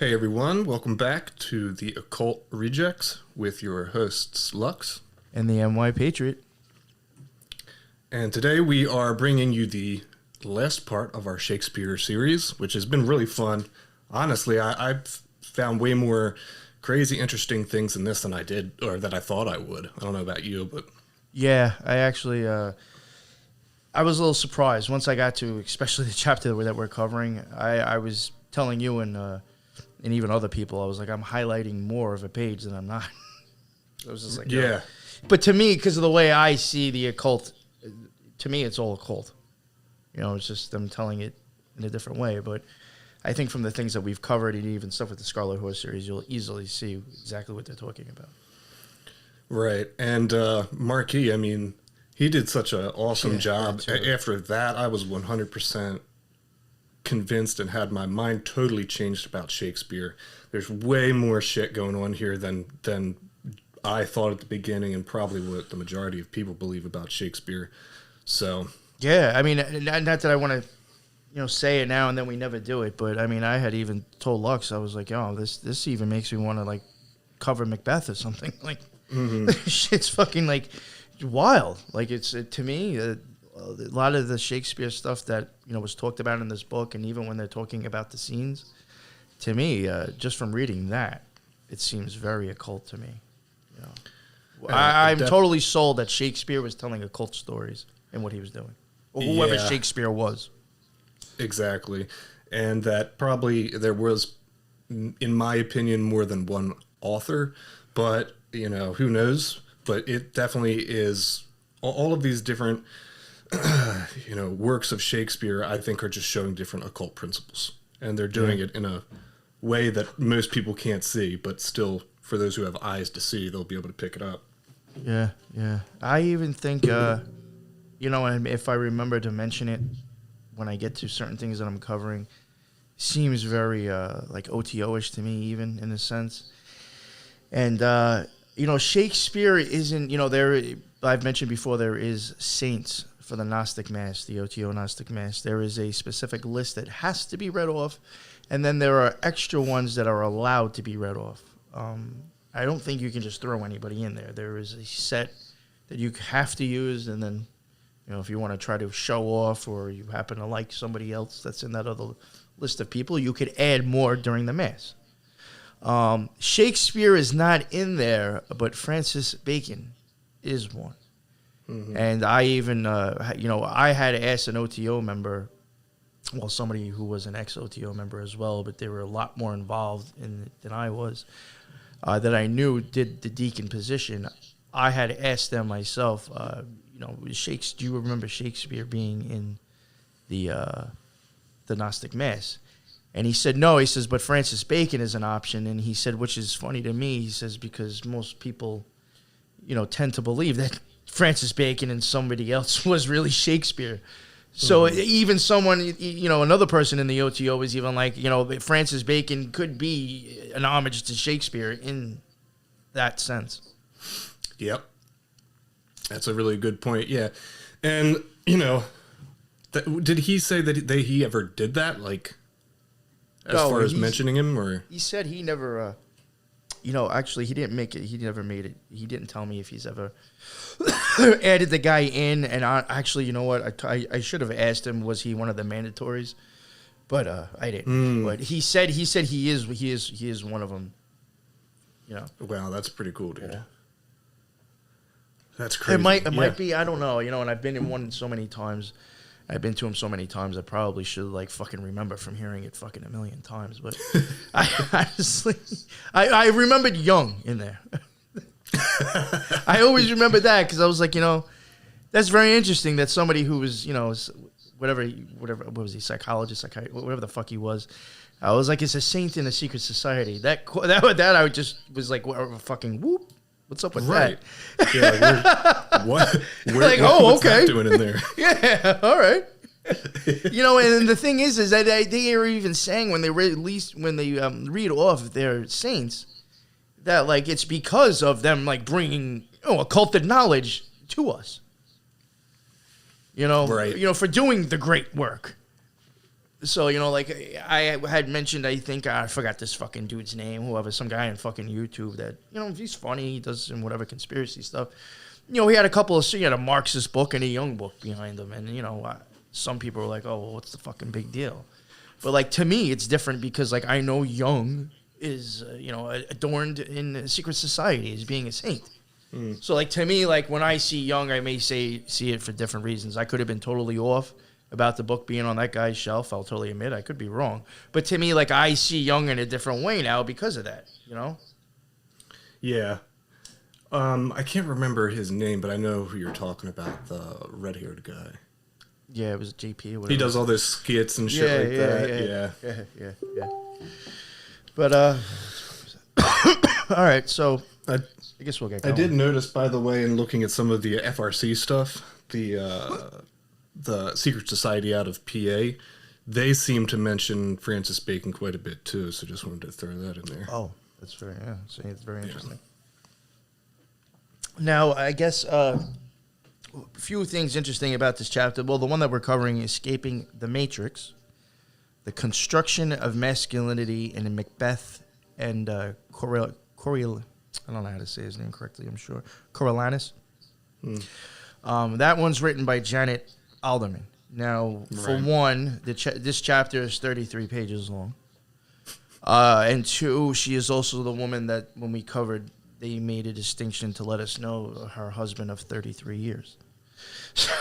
Hey everyone, welcome back to the Occult Rejects with your hosts Lux and the Patriot. And today we are bringing you the last part of our Shakespeare series, which has been really fun. Honestly, I've found way more crazy, interesting things in this than I did, or that I thought I would. I don't know about you, but... Yeah, I actually... I was a little surprised once I got to, especially the chapter that we're covering. I was telling you and even other people, I was like, I'm highlighting more of a page than I'm not. I was just like, yeah. But to me, because of the way I see the occult, to me, it's all occult. You know, it's just them telling it in a different way. But I think from the things that we've covered and even stuff with the Scarlet Horse series, you'll easily see exactly what they're talking about. Right. And Marquis, I mean, he did such an awesome job. After that, I was 100% convinced and had my mind totally changed about Shakespeare. There's way more shit going on here than I thought at the beginning, and probably what the majority of people believe about Shakespeare. So yeah, I mean, not that I want to, say it now and then we never do it, but I mean, I had even told Lux, I was like, oh, this even makes me want to like cover Macbeth or something. Like, shit's fucking like wild. Like to me. A lot of the Shakespeare stuff that was talked about in this book, and even when they're talking about the scenes, to me, just from reading that, it seems very occult to me. I'm totally sold that Shakespeare was telling occult stories in what he was doing, or whoever Shakespeare was. Exactly, and that probably there was, in my opinion, more than one author, but who knows? But it definitely is all of these different. Works of Shakespeare, I think, are just showing different occult principles. And they're doing it in a way that most people can't see, but still, for those who have eyes to see, they'll be able to pick it up. Yeah. I even think, and if I remember to mention it when I get to certain things that I'm covering, seems very, like OTO-ish to me, even, in a sense. And, Shakespeare isn't, I've mentioned before, there is saints for the Gnostic Mass, the OTO Gnostic Mass. There is a specific list that has to be read off, and then there are extra ones that are allowed to be read off. I don't think you can just throw anybody in there. There is a set that you have to use, and then, if you want to try to show off or you happen to like somebody else that's in that other list of people, you could add more during the Mass. Shakespeare is not in there, but Francis Bacon is one. Mm-hmm. And I even, I had asked an OTO member, well, somebody who was an ex-OTO member as well, but they were a lot more involved in it than I was, that I knew did the deacon position. I had asked them myself, do you remember Shakespeare being in the Gnostic Mass? And he said, no. He says, but Francis Bacon is an option. And he said, which is funny to me, he says, because most people, tend to believe that Francis Bacon and somebody else was really Shakespeare. So even someone, another person in the OTO was even like, Francis Bacon could be an homage to Shakespeare in that sense. Yep. That's a really good point. Yeah. And, did he say that he ever did that? Like, as far as mentioning him, or? He said he never, actually he didn't make it. He never made it. He didn't tell me if he's ever added the guy in. And actually, you know what? I should have asked him, was he one of the mandatories? But I didn't. But he said he is one of them. Wow, that's pretty cool, dude. Yeah. That's crazy. It might be. I don't know. And I've been in one so many times. I've been to him so many times, I probably should like fucking remember from hearing it fucking a million times. But I honestly, I remembered young in there. I always remember that because I was like, that's very interesting that somebody who was, whatever, what was he, psychologist, whatever the fuck he was. I was like, it's a saint in a secret society. That I just was like, fucking whoop. What's up with that? Yeah, like, like, what's okay. that doing in there? Yeah, all right. And the thing is that they are even saying when they read off their saints that like it's because of them like bringing occulted knowledge to us. Right. For doing the great work. So, you know, like I had mentioned, I think I forgot this fucking dude's name, whoever, some guy on fucking YouTube that, you know, he's funny, he does some whatever conspiracy stuff. You know, he had a couple of, he had a Marxist book and a Young book behind him. And, you know, some people were like, oh, well, what's the fucking big deal? But, like, to me, it's different because, like, I know Young is, you know, adorned in secret society as being a saint. So, like, to me, like, when I see Young, I may see it for different reasons. I could have been totally off about the book being on that guy's shelf. I'll totally admit I could be wrong. But to me, like, I see Young in a different way now because of that, you know? Yeah. I can't remember his name, but I know who you're talking about, the red-haired guy. Yeah, it was JP or whatever. He does all those skits and shit that. Yeah. But, all right, so I guess we'll get going. I did notice, by the way, in looking at some of the FRC stuff, the secret society out of PA, they seem to mention Francis Bacon quite a bit too, so just wanted to throw that in there. Oh, that's very, so it's very interesting. Now, I guess a few things interesting about this chapter. Well, the one that we're covering, Escaping the Matrix, the construction of masculinity in Macbeth and I don't know how to say his name correctly, I'm sure. Coriolanus. That one's written by Janet Alderman. Now, for one, this chapter is 33 pages long. And two, she is also the woman that, when we covered, they made a distinction to let us know her husband of 33 years. So,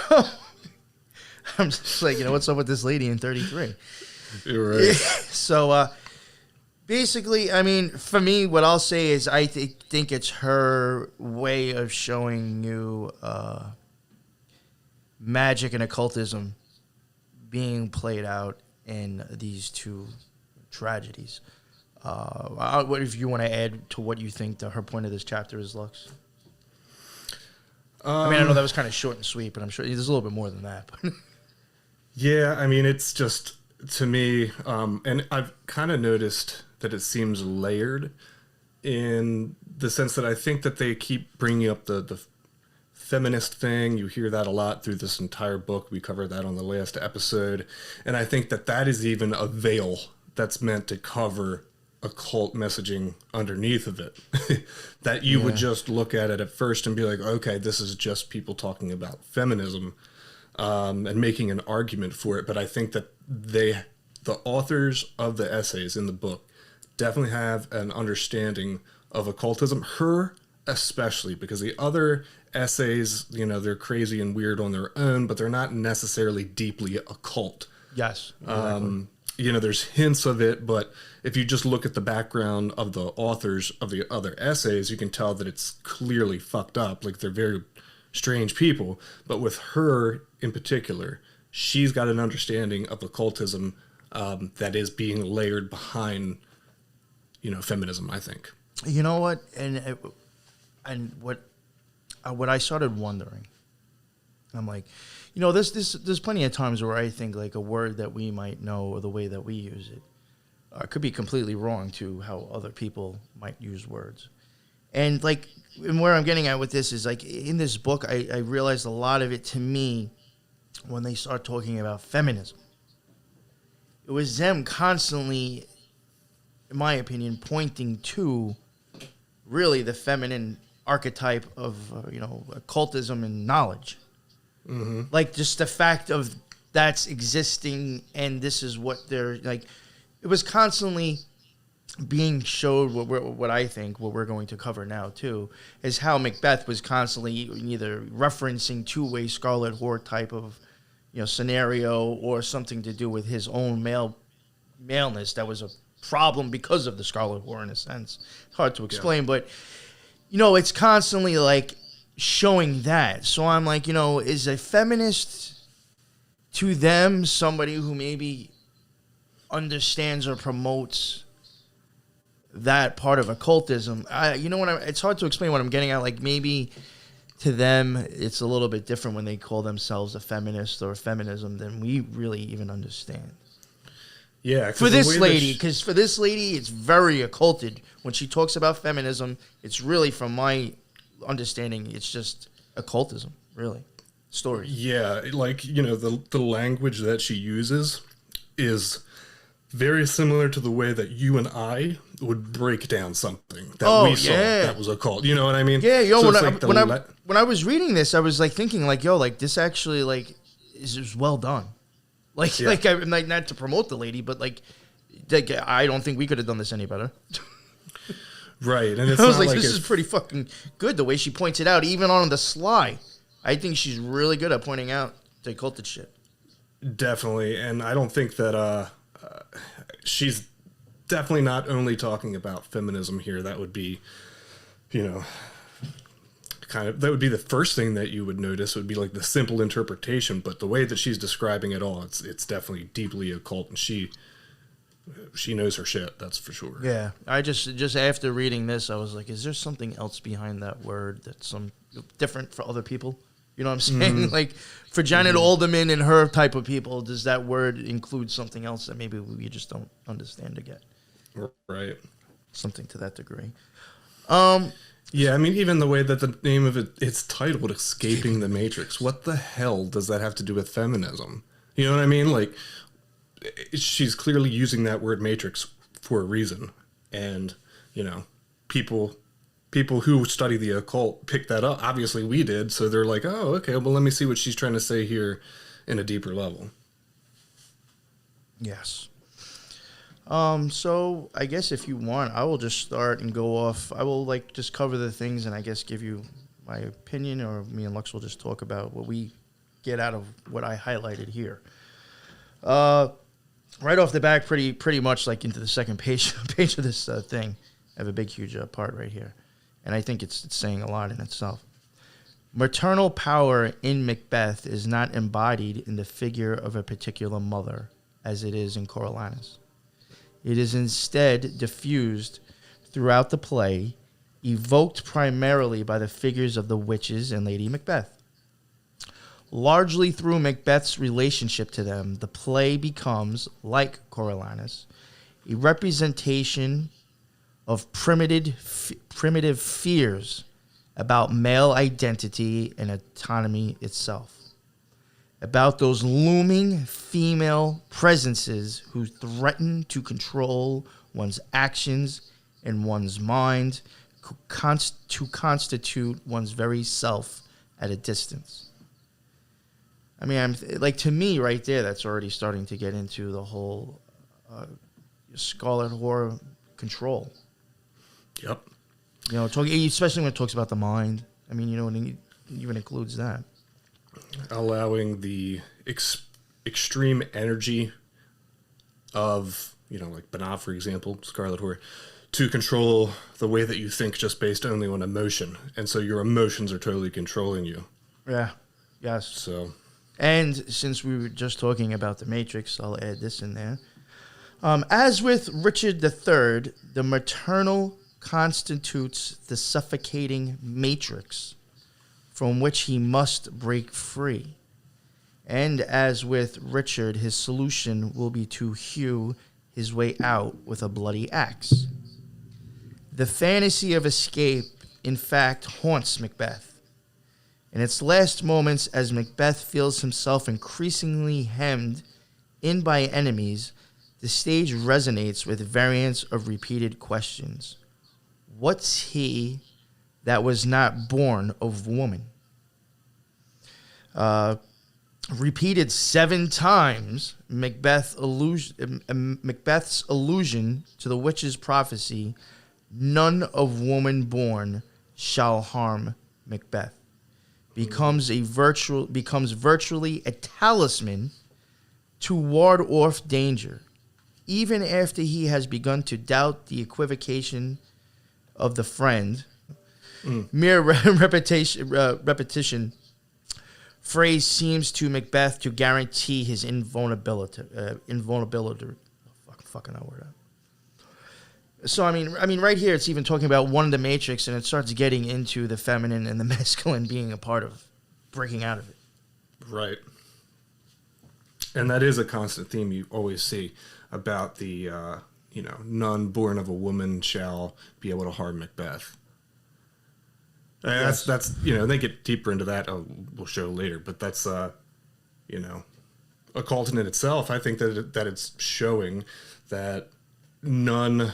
I'm just like, you know, what's up with this lady in 33? You're right. So, basically, I mean, for me, what I'll say is I think it's her way of showing you magic and occultism being played out in these two tragedies. What if you want to add to what you think her point of this chapter is, Lux? I mean, I know that was kind of short and sweet, but I'm sure there's a little bit more than that. Yeah, I mean, it's just, to me, and I've kind of noticed that it seems layered in the sense that I think that they keep bringing up the feminist thing. You hear that a lot through this entire book. We covered that on the last episode. And I think that that is even a veil that's meant to cover occult messaging underneath of it. That you would just look at it at first and be like, okay, this is just people talking about feminism and making an argument for it. But I think that the authors of the essays in the book definitely have an understanding of occultism. Her especially, because the other essays, you know, they're crazy and weird on their own, but they're not necessarily deeply occult. Yes. Exactly. You know, there's hints of it, but if you just look at the background of the authors of the other essays, you can tell that it's clearly fucked up. Like, they're very strange people. But with her in particular, she's got an understanding of occultism that is being layered behind, you know, feminism, I think. You know what? And what I started wondering, I'm like, you know, there's plenty of times where I think like a word that we might know or the way that we use it could be completely wrong to how other people might use words. And like, and where I'm getting at with this is like in this book, I realized a lot of it to me when they start talking about feminism. It was them constantly, in my opinion, pointing to really the feminine archetype of, you know, occultism and knowledge. Mm-hmm. Like just the fact of that's existing and this is what they're like. It was constantly being showed what I think what we're going to cover now too is how Macbeth was constantly either referencing two-way Scarlet Whore type of, you know, scenario or something to do with his own maleness that was a problem because of the Scarlet Whore in a sense. It's hard to explain, but you know, it's constantly like showing that. So I'm like, you know, is a feminist to them somebody who maybe understands or promotes that part of occultism? You know what? It's hard to explain what I'm getting at. Like maybe to them, it's a little bit different when they call themselves a feminist or feminism than we really even understand. Yeah, for this lady, because for this lady, it's very occulted. When she talks about feminism, it's really, from my understanding, it's just occultism, really. Stories. Yeah, like, you know, the language that she uses is very similar to the way that you and I would break down something that we saw that was occult. You know what I mean? Yeah, yo, So when I was reading this, I was like thinking like, yo, like this actually like is well done. Like, I'm like, not to promote the lady, but like I don't think we could have done this any better. Right. And it's I was like, this is pretty fucking good the way she points it out, even on the sly. I think she's really good at pointing out the occulted shit. Definitely. And I don't think that she's definitely not only talking about feminism here. That would be, you know, that would be the first thing that you would notice would be like the simple interpretation. But the way that she's describing it all, it's definitely deeply occult. And she knows her shit, that's for sure. Yeah, I just after reading this, I was like, is there something else behind that word that's some different for other people? You know what I'm saying? Mm-hmm. Like for Janet Alderman and her type of people, does that word include something else that maybe we just don't understand yet? Right. Something to that degree. Yeah, I mean, even the way that the name of it's titled Escaping the Matrix. What the hell does that have to do with feminism? You know what I mean? Like, she's clearly using that word matrix for a reason. And, you know, people who study the occult pick that up. Obviously we did. So they're like, oh, okay, well, let me see what she's trying to say here in a deeper level. Yes. So I guess if you want, I will just start and go off. I will like just cover the things and I guess give you my opinion, or me and Lux will just talk about what we get out of what I highlighted here. Right off the back, pretty much like into the second page of this thing, I have a big, huge part right here. And I think it's saying a lot in itself. Maternal power in Macbeth is not embodied in the figure of a particular mother, as it is in Coriolanus. It is instead diffused throughout the play, evoked primarily by the figures of the witches and Lady Macbeth. Largely through Macbeth's relationship to them, the play becomes, like Coriolanus, a representation of primitive fears about male identity and autonomy itself, about those looming female presences who threaten to control one's actions and one's mind, to constitute one's very self at a distance. I mean, to me, right there, that's already starting to get into the whole Scarlet Whore control. Yep. You know, especially when it talks about the mind. I mean, you know, it even includes that. Allowing the extreme energy of, you know, like Banat, for example, Scarlet Whore, to control the way that you think just based only on emotion. And so your emotions are totally controlling you. Yeah. Yes. So... And since we were just talking about the Matrix, I'll add this in there. As with Richard III, the maternal constitutes the suffocating matrix from which he must break free. And as with Richard, his solution will be to hew his way out with a bloody axe. The fantasy of escape, in fact, haunts Macbeth. In its last moments, as Macbeth feels himself increasingly hemmed in by enemies, the stage resonates with variants of repeated questions. What's he that was not born of woman? Repeated 7 times, Macbeth's allusion to the witch's prophecy, none of woman born shall harm Macbeth, becomes virtually a talisman to ward off danger, even after he has begun to doubt the equivocation of the friend. Mere repetition phrase seems to Macbeth to guarantee his invulnerability. Fucking that word out. So I mean, right here it's even talking about one of the Matrix, and it starts getting into the feminine and the masculine being a part of breaking out of it. Right. And that is a constant theme you always see about the, none born of a woman shall be able to harm Macbeth. And Yes. that's they get deeper into that. We'll show later, but that's, occult in itself, I think that it's showing that no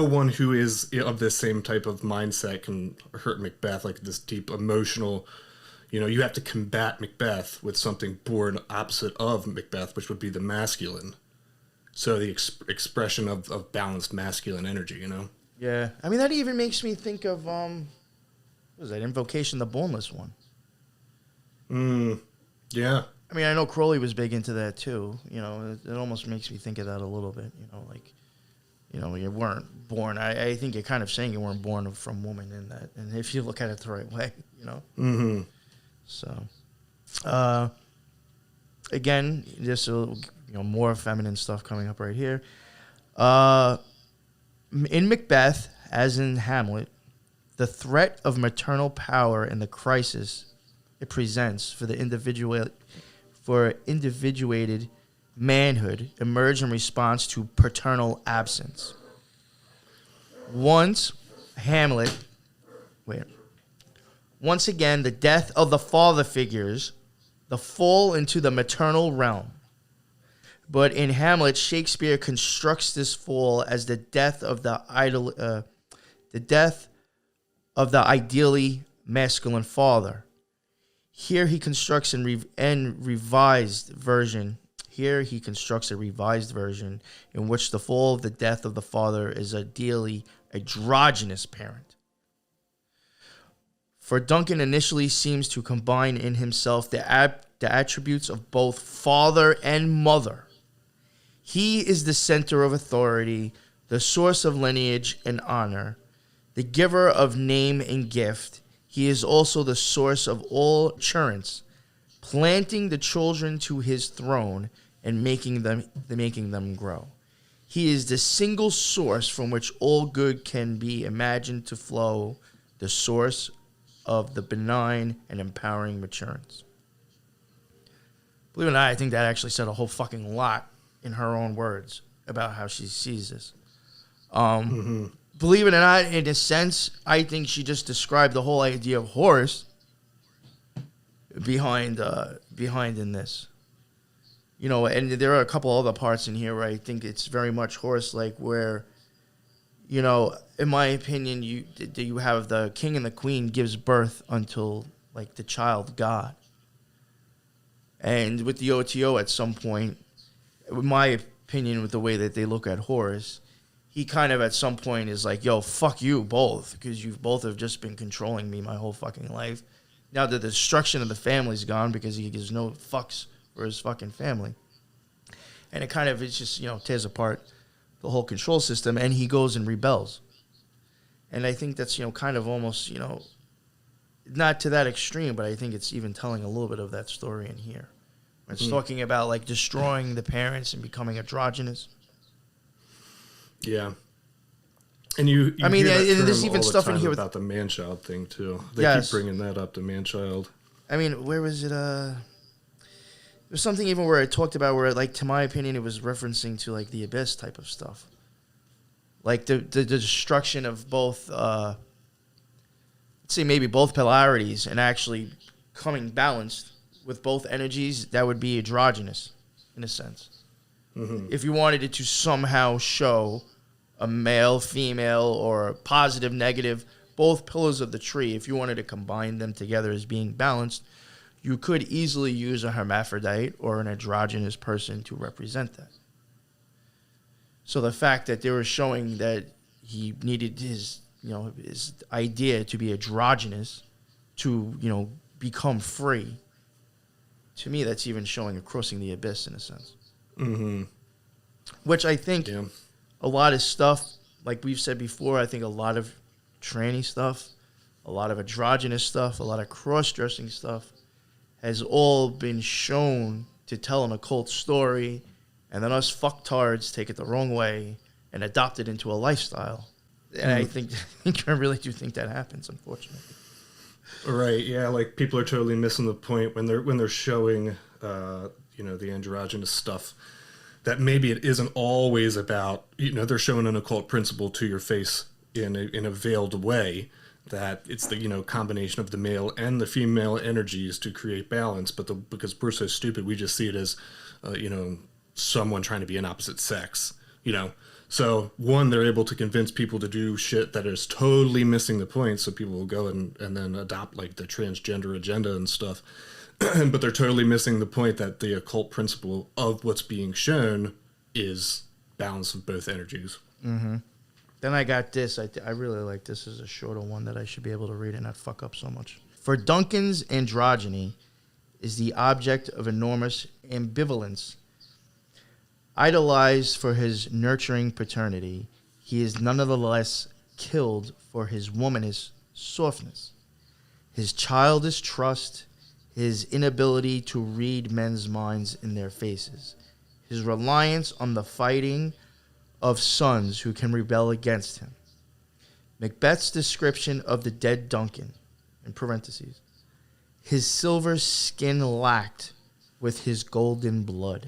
one who is of this same type of mindset can hurt Macbeth, like this deep emotional, you have to combat Macbeth with something born opposite of Macbeth, which would be the masculine. So the expression of balanced masculine energy, Yeah. I mean, that even makes me think of, what was that, Invocation, the Boneless One. Yeah. I mean, I know Crowley was big into that too. It almost makes me think of that a little bit. You weren't born. I think you're kind of saying you weren't born from woman in that. And if you look at it the right way, Mm-hmm. So, again, just more feminine stuff coming up right here. In Macbeth, as in Hamlet, the threat of maternal power and the crisis it presents for the individuated manhood emerge in response to paternal absence. Once again, the death of the father figures, the fall into the maternal realm. But in Hamlet, Shakespeare constructs this fall as the death of the ideally masculine father. Here he constructs a revised version in which the fall of the death of the father is ideally androgynous parent. For Duncan initially seems to combine in himself the attributes of both father and mother. He is the center of authority, the source of lineage and honor, the giver of name and gift. He is also the source of all churence, planting the children to his throne and making them grow. He is the single source from which all good can be imagined to flow, the source of the benign and empowering maturance. Believe it or not, I think that actually said a whole fucking lot in her own words about how she sees this. Believe it or not, in a sense, I think she just described the whole idea of Horus behind in this. And there are a couple other parts in here where I think it's very much Horus-like, where, in my opinion, you have the king and the queen gives birth until, like, the child God. And with the OTO at some point, in my opinion, with the way that they look at Horus, he kind of at some point is like, yo, fuck you both, because you both have just been controlling me my whole fucking life. Now the destruction of the family's gone because he gives no fucks for his fucking family. And it kind of, it's just, tears apart the whole control system, and he goes and rebels. And I think that's, kind of almost, not to that extreme, but I think it's even telling a little bit of that story in here. It's talking about, like, destroying the parents and becoming androgynous. Yeah. And you I mean, hear that there's term even all the stuff in time here about the man-child thing, too. They Yes. keep bringing that up, the man-child. I mean, where was it? There's something even where it talked about where, like, to my opinion, it was referencing to, like, the abyss type of stuff. Like, the destruction of both, let's say maybe both polarities, and actually coming balanced with both energies, that would be androgynous, in a sense. Mm-hmm. If you wanted it to somehow show a male, female, or positive, negative, both pillars of the tree, if you wanted to combine them together as being balanced, you could easily use a hermaphrodite or an androgynous person to represent that. So the fact that they were showing that he needed his idea to be androgynous to, become free, to me, that's even showing a crossing the abyss in a sense. Mm-hmm. Which I think a lot of stuff, like we've said before, I think a lot of tranny stuff, a lot of androgynous stuff, a lot of cross-dressing stuff has all been shown to tell an occult story, and then us fucktards take it the wrong way and adopt it into a lifestyle. And I really do think that happens, unfortunately. Right, yeah, like people are totally missing the point when they're showing the androgynous stuff, that maybe it isn't always about, they're showing an occult principle to your face in a veiled way, that it's the, combination of the male and the female energies to create balance. But because we're so stupid, we just see it as, someone trying to be an opposite sex, So one, they're able to convince people to do shit that is totally missing the point. So people will go and then adopt like the transgender agenda and stuff. But they're totally missing the point that the occult principle of what's being shown is balance of both energies. Mm-hmm. Then I got this. I really like this. This is a shorter one that I should be able to read and not fuck up so much. For Duncan's androgyny is the object of enormous ambivalence. Idolized for his nurturing paternity, he is nonetheless killed for his womanish softness, his childish trust, his inability to read men's minds in their faces, his reliance on the fighting of sons who can rebel against him. Macbeth's description of the dead Duncan, in parentheses, his silver skin lacked with his golden blood,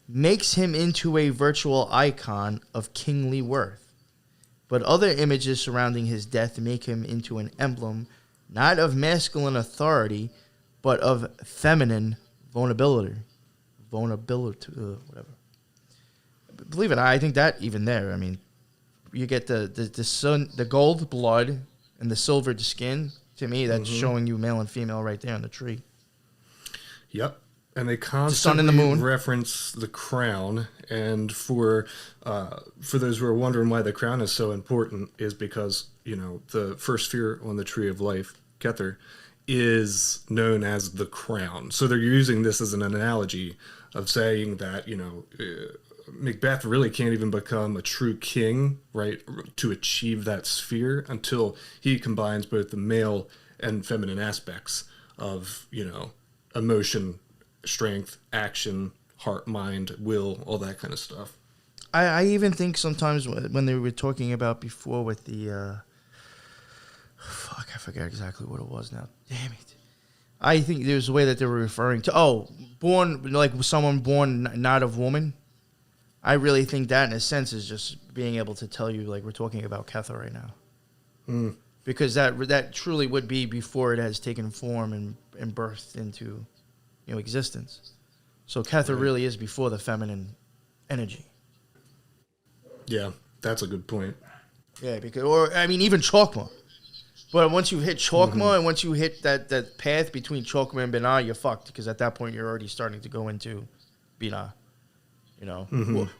makes him into a virtual icon of kingly worth. But other images surrounding his death make him into an emblem not of masculine authority, but of feminine vulnerability. Whatever. Believe it, I think that even there, I mean, you get the sun, the gold blood and the silvered skin. To me, that's showing you male and female right there on the tree. Yep. And they constantly the moon. reference the crown. And for those who are wondering why the crown is so important, is because, the first sphere on the tree of life, Kether, is known as the crown. So they're using this as an analogy of saying that, Macbeth really can't even become a true king, right, to achieve that sphere until he combines both the male and feminine aspects of, emotion, strength, action, heart, mind, will, all that kind of stuff. I even think sometimes when they were talking about before with the... I forget exactly what it was now. Damn it. I think there's a way that they were referring to... born, like someone born not of woman. I really think that, in a sense, is just being able to tell you, like, we're talking about Kether right now. Mm. Because that truly would be before it has taken form and birthed into, existence. So Kether really is before the feminine energy. Yeah, that's a good point. Yeah, even Chokmah. But once you hit Chokmah and once you hit that path between Chokmah and Binah, you're fucked. Because at that point, you're already starting to go into Binah.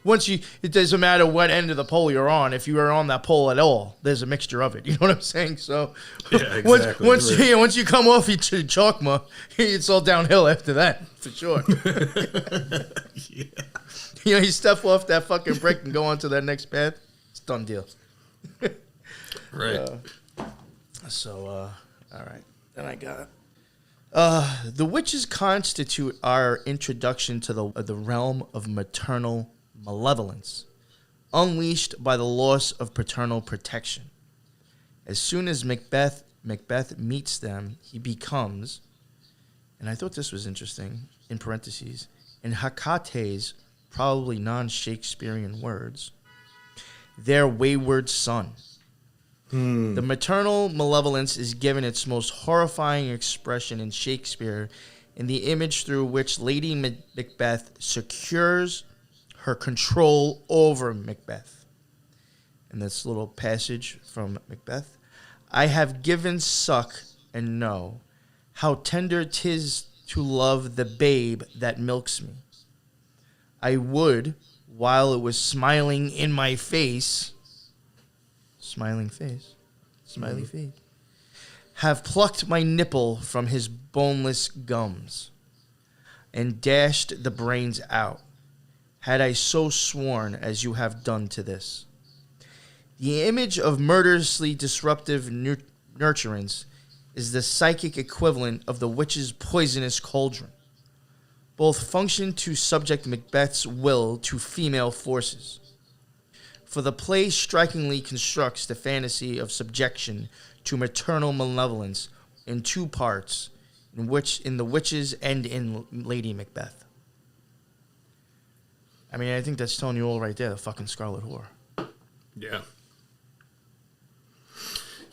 Once it doesn't matter what end of the pole you're on. If you are on that pole at all, there's a mixture of it. You know what I'm saying? So, yeah, exactly. Once you come off each Chokmah, it's all downhill after that, for sure. Yeah. You step off that fucking brick and go on to that next path. It's done deal. Right. All right. Then I got it. The witches constitute our introduction to the realm of maternal malevolence, unleashed by the loss of paternal protection. As soon as Macbeth meets them, he becomes, and I thought this was interesting, in parentheses, in Hecate's probably non-Shakespearean words, their wayward son. The maternal malevolence is given its most horrifying expression in Shakespeare in the image through which Lady Macbeth secures her control over Macbeth. In this little passage from Macbeth, I have given suck and know how tender 'tis to love the babe that milks me. I would, while it was smiling in my face... Smiling face. Smiley face. Have plucked my nipple from his boneless gums and dashed the brains out, had I so sworn as you have done to this. The image of murderously disruptive nurturance is the psychic equivalent of the witch's poisonous cauldron. Both function to subject Macbeth's will to female forces. For the play strikingly constructs the fantasy of subjection to maternal malevolence in two parts, in the witches and in Lady Macbeth. I mean, I think that's telling you all right there, the fucking Scarlet Whore. Yeah.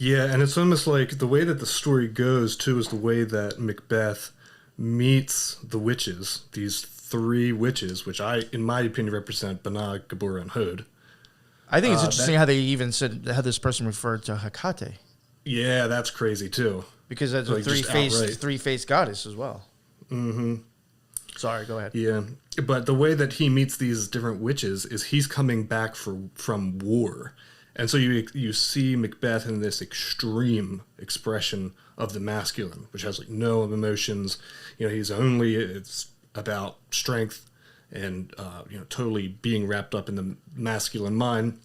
Yeah, and it's almost like the way that the story goes, too, is the way that Macbeth meets the witches, these three witches, which in my opinion, represent Bana, Gabora, and Hod. I think it's interesting how they even said how this person referred to Hecate. Yeah, that's crazy, too. Because that's a three-faced goddess as well. Mm-hmm. Sorry, go ahead. Yeah, but the way that he meets these different witches is he's coming back from war. And so you see Macbeth in this extreme expression of the masculine, which has like no emotions. You know, it's about strength and totally being wrapped up in the masculine mind.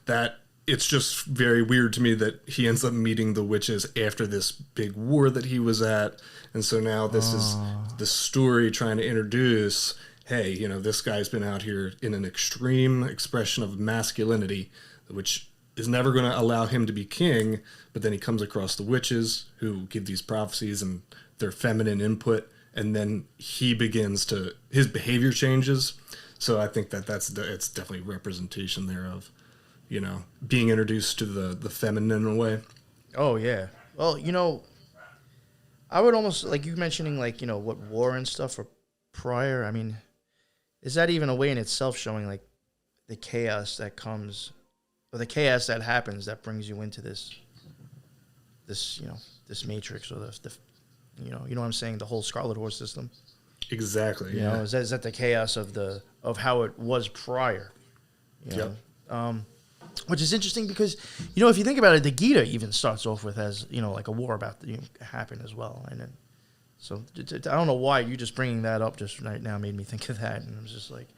That it's just very weird to me that he ends up meeting the witches after this big war that he was at. And so now this is the story trying to introduce, hey, this guy's been out here in an extreme expression of masculinity, which is never going to allow him to be king. But then he comes across the witches who give these prophecies and their feminine input. And then his behavior changes. So I think it's definitely representation there of, being introduced to the feminine in a way. Oh, yeah. Well, I would almost, like you mentioning, like, what war and stuff or prior, I mean, is that even a way in itself showing, like, the chaos that comes, or the chaos that happens that brings you into this matrix, or the you know what I'm saying, the whole Scarlet Horse system? Exactly, You know, is that the chaos of how it was prior? Yep. Which is interesting because, if you think about it, the Gita even starts off with as, like a war about to happen as well. And then, so I don't know why you just bringing that up just right now made me think of that. And I was just like,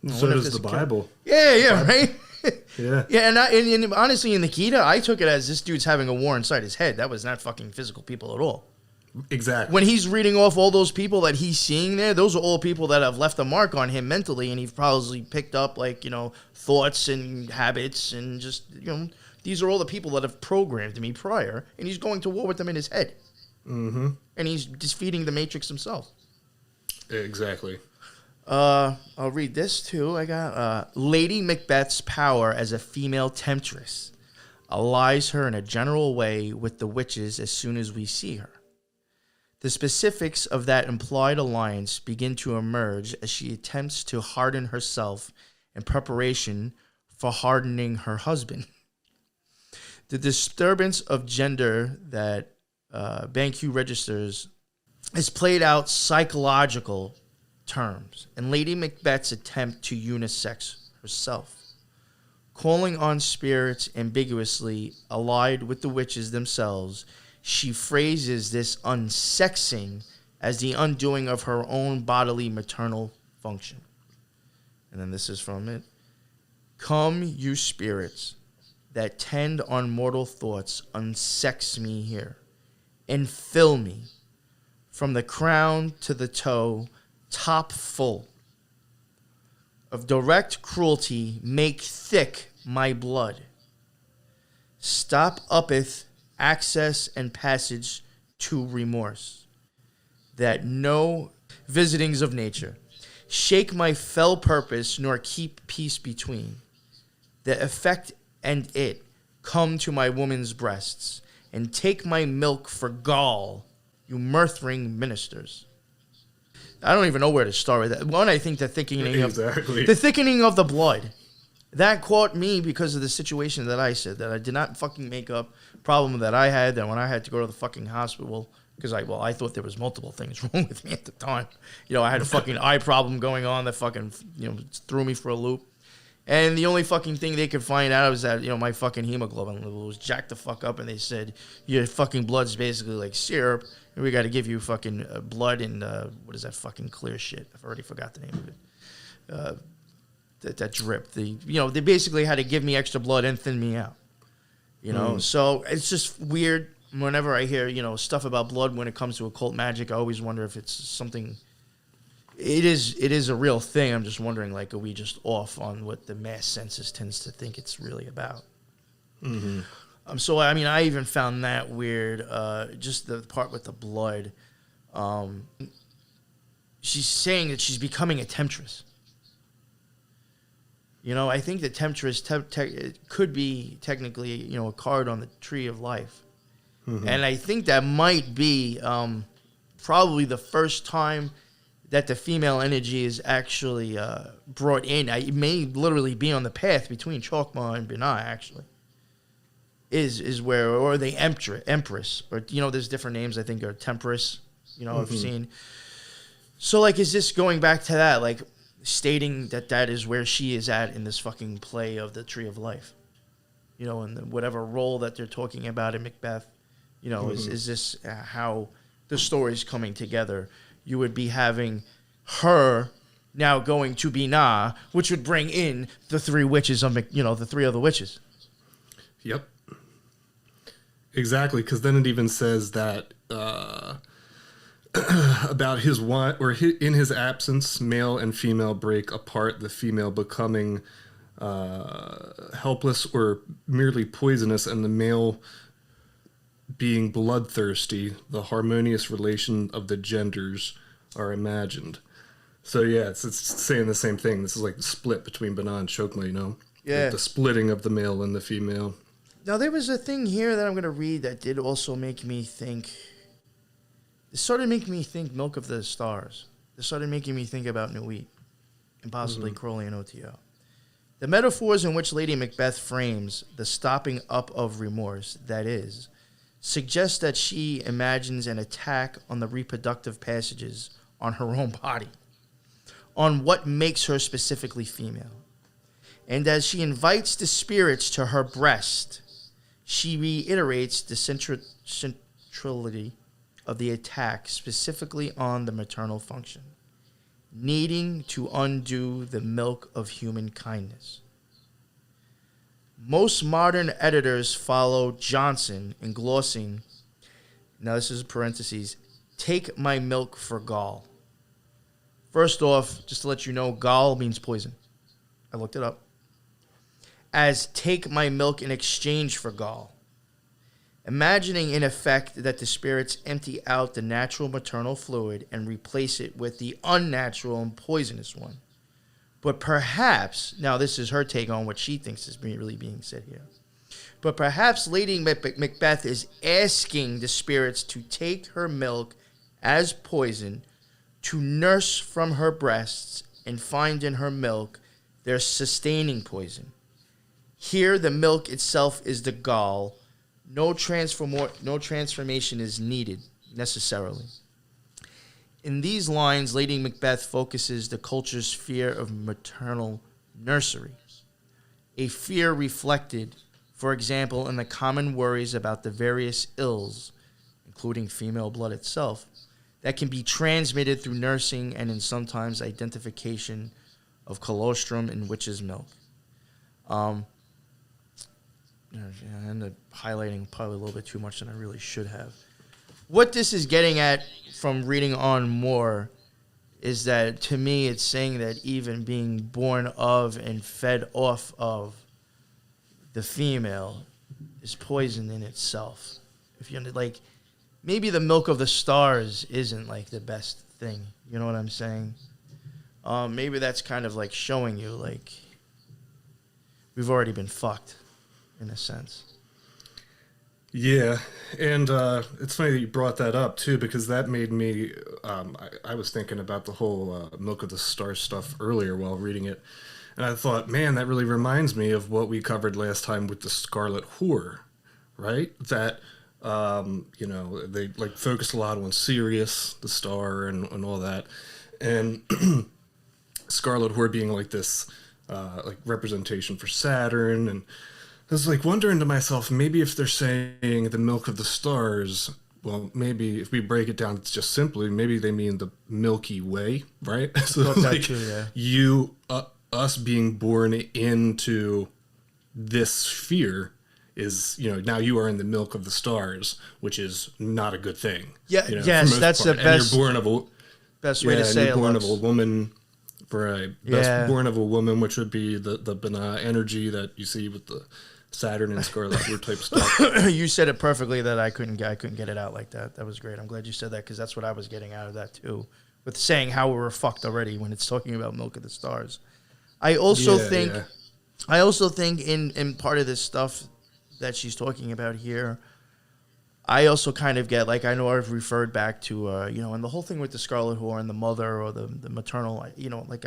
so does the Bible. Yeah, right? Yeah. Yeah, and honestly, in the Gita, I took it as this dude's having a war inside his head. That was not fucking physical people at all. Exactly. When he's reading off all those people that he's seeing there, those are all people that have left a mark on him mentally, and he's probably picked up, like, thoughts and habits, and just, these are all the people that have programmed me prior, and he's going to war with them in his head. Mm-hmm. And he's defeating the Matrix himself. Exactly. I'll read this, too. I got Lady Macbeth's power as a female temptress allies her in a general way with the witches as soon as we see her. The specifics of that implied alliance begin to emerge as she attempts to harden herself in preparation for hardening her husband. The disturbance of gender that BenQ registers is played out psychological terms in Lady Macbeth's attempt to unisex herself. Calling on spirits ambiguously allied with the witches themselves, she phrases this unsexing as the undoing of her own bodily maternal function. And then this is from it. Come, you spirits that tend on mortal thoughts, unsex me here, and fill me from the crown to the toe, top full of direct cruelty, make thick my blood. Stop uppeth access and passage to remorse, that no visitings of nature shake my fell purpose, nor keep peace between. The effect and it come to my woman's breasts, and take my milk for gall, you mirth-ring ministers. I don't even know where to start with that. One, I think the thickening of the blood. That caught me because of the situation that I said, that I did not fucking make up. Problem that I had, that when I had to go to the fucking hospital, because I thought there was multiple things wrong with me at the time. I had a fucking eye problem going on that fucking, threw me for a loop. And the only fucking thing they could find out was that, my fucking hemoglobin level was jacked the fuck up, and they said, your fucking blood's basically like syrup, and we got to give you fucking blood and, what is that fucking clear shit? I've already forgot the name of it. That drip. They basically had to give me extra blood and thin me out. So it's just weird. Whenever I hear, stuff about blood when it comes to occult magic, I always wonder if it's something. It is a real thing. I'm just wondering, like, are we just off on what the mass census tends to think it's really about? Mm-hmm. So I even found that weird. Just the part with the blood. She's saying that she's becoming a temptress. You know, I think the Temptress could be technically, you know, a card on the Tree of Life. Mm-hmm. And I think that might be probably the first time that the female energy is actually brought in. It may literally be on the path between Chokmah and Binah, actually. Is where, or the Empress, or, you know, there's different names, I think, or Tempress, you know, I've seen. So, like, is this going back to that, like, stating that that is where she is at in this fucking play of the Tree of Life? You know, and whatever role that they're talking about in Macbeth, you know, is this how the story's coming together? You would be having her now going to Binah, which would bring in the three witches of, you know, the three other witches. Yep. Exactly, because then it even says that about his one, or in his absence, male and female break apart, the female becoming helpless or merely poisonous, and the male being bloodthirsty. The harmonious relation of the genders are imagined. So yeah, it's saying the same thing. This is like the split between Binah and Chokmah, you know? Yeah. Like the splitting of the male and the female. Now, there was a thing here that I'm going to read that did also make me think. It started making me think Milk of the Stars. It started making me think about Nuit and possibly Crowley and OTO. The metaphors in which Lady Macbeth frames the stopping up of remorse, that is, suggest that she imagines an attack on the reproductive passages on her own body, on what makes her specifically female. And as she invites the spirits to her breast, she reiterates the centrality of the attack specifically on the maternal function, needing to undo the milk of human kindness. Most modern editors follow Johnson in glossing, now this is parentheses, take my milk for gall. First off, just to let you know, gall means poison. I looked it up. As take my milk in exchange for gall, imagining in effect that the spirits empty out the natural maternal fluid and replace it with the unnatural and poisonous one. But perhaps, now this is her take on what she thinks is really being said here, but perhaps Lady Macbeth is asking the spirits to take her milk as poison, to nurse from her breasts and find in her milk their sustaining poison. Here, the milk itself is the gall. No transformation is needed, necessarily. In these lines, Lady Macbeth focuses the culture's fear of maternal nursery, a fear reflected, for example, in the common worries about the various ills, including female blood itself, that can be transmitted through nursing and in sometimes identification of colostrum in witch's milk. I ended up highlighting probably a little bit too much than I really should have. What this is getting at from reading on more is that, to me, it's saying that even being born of and fed off of the female is poison in itself. If you like, maybe the milk of the stars isn't like the best thing. You know what I'm saying? Maybe that's kind of like showing you like we've already been fucked. In a sense. Yeah, and it's funny that you brought that up, too, because that made me... I was thinking about the whole Milk of the Stars stuff earlier while reading it, and I thought, man, that really reminds me of what we covered last time with the Scarlet Whore, right? That, you know, they like focused a lot on Sirius, the star, and all that, and Scarlet Whore being like this like representation for Saturn, and I was like wondering to myself, maybe if they're saying the milk of the stars, well, maybe if we break it down, it's just simply, maybe they mean the Milky Way, right? So like too, yeah. Us being born into this sphere is, you know, now you are in the milk of the stars, which is not a good thing. Yeah, you know, yes, that's part. The best. And you're born of a best way to say you're it. Born of a woman. Right. Yeah. Born of a woman, which would be the Binah energy that you see with the Saturn and Scarlet Whore type stuff. You said it perfectly that I couldn't get it out like that. That was great. I'm glad you said that because that's what I was getting out of that too. With saying how we were fucked already when it's talking about Milk of the Stars. I also Yeah, think, yeah. in part of this stuff that she's talking about here, I also kind of get, like, I know I've referred back to, you know, and the whole thing with the Scarlet Whore and the mother or the maternal, you know, like,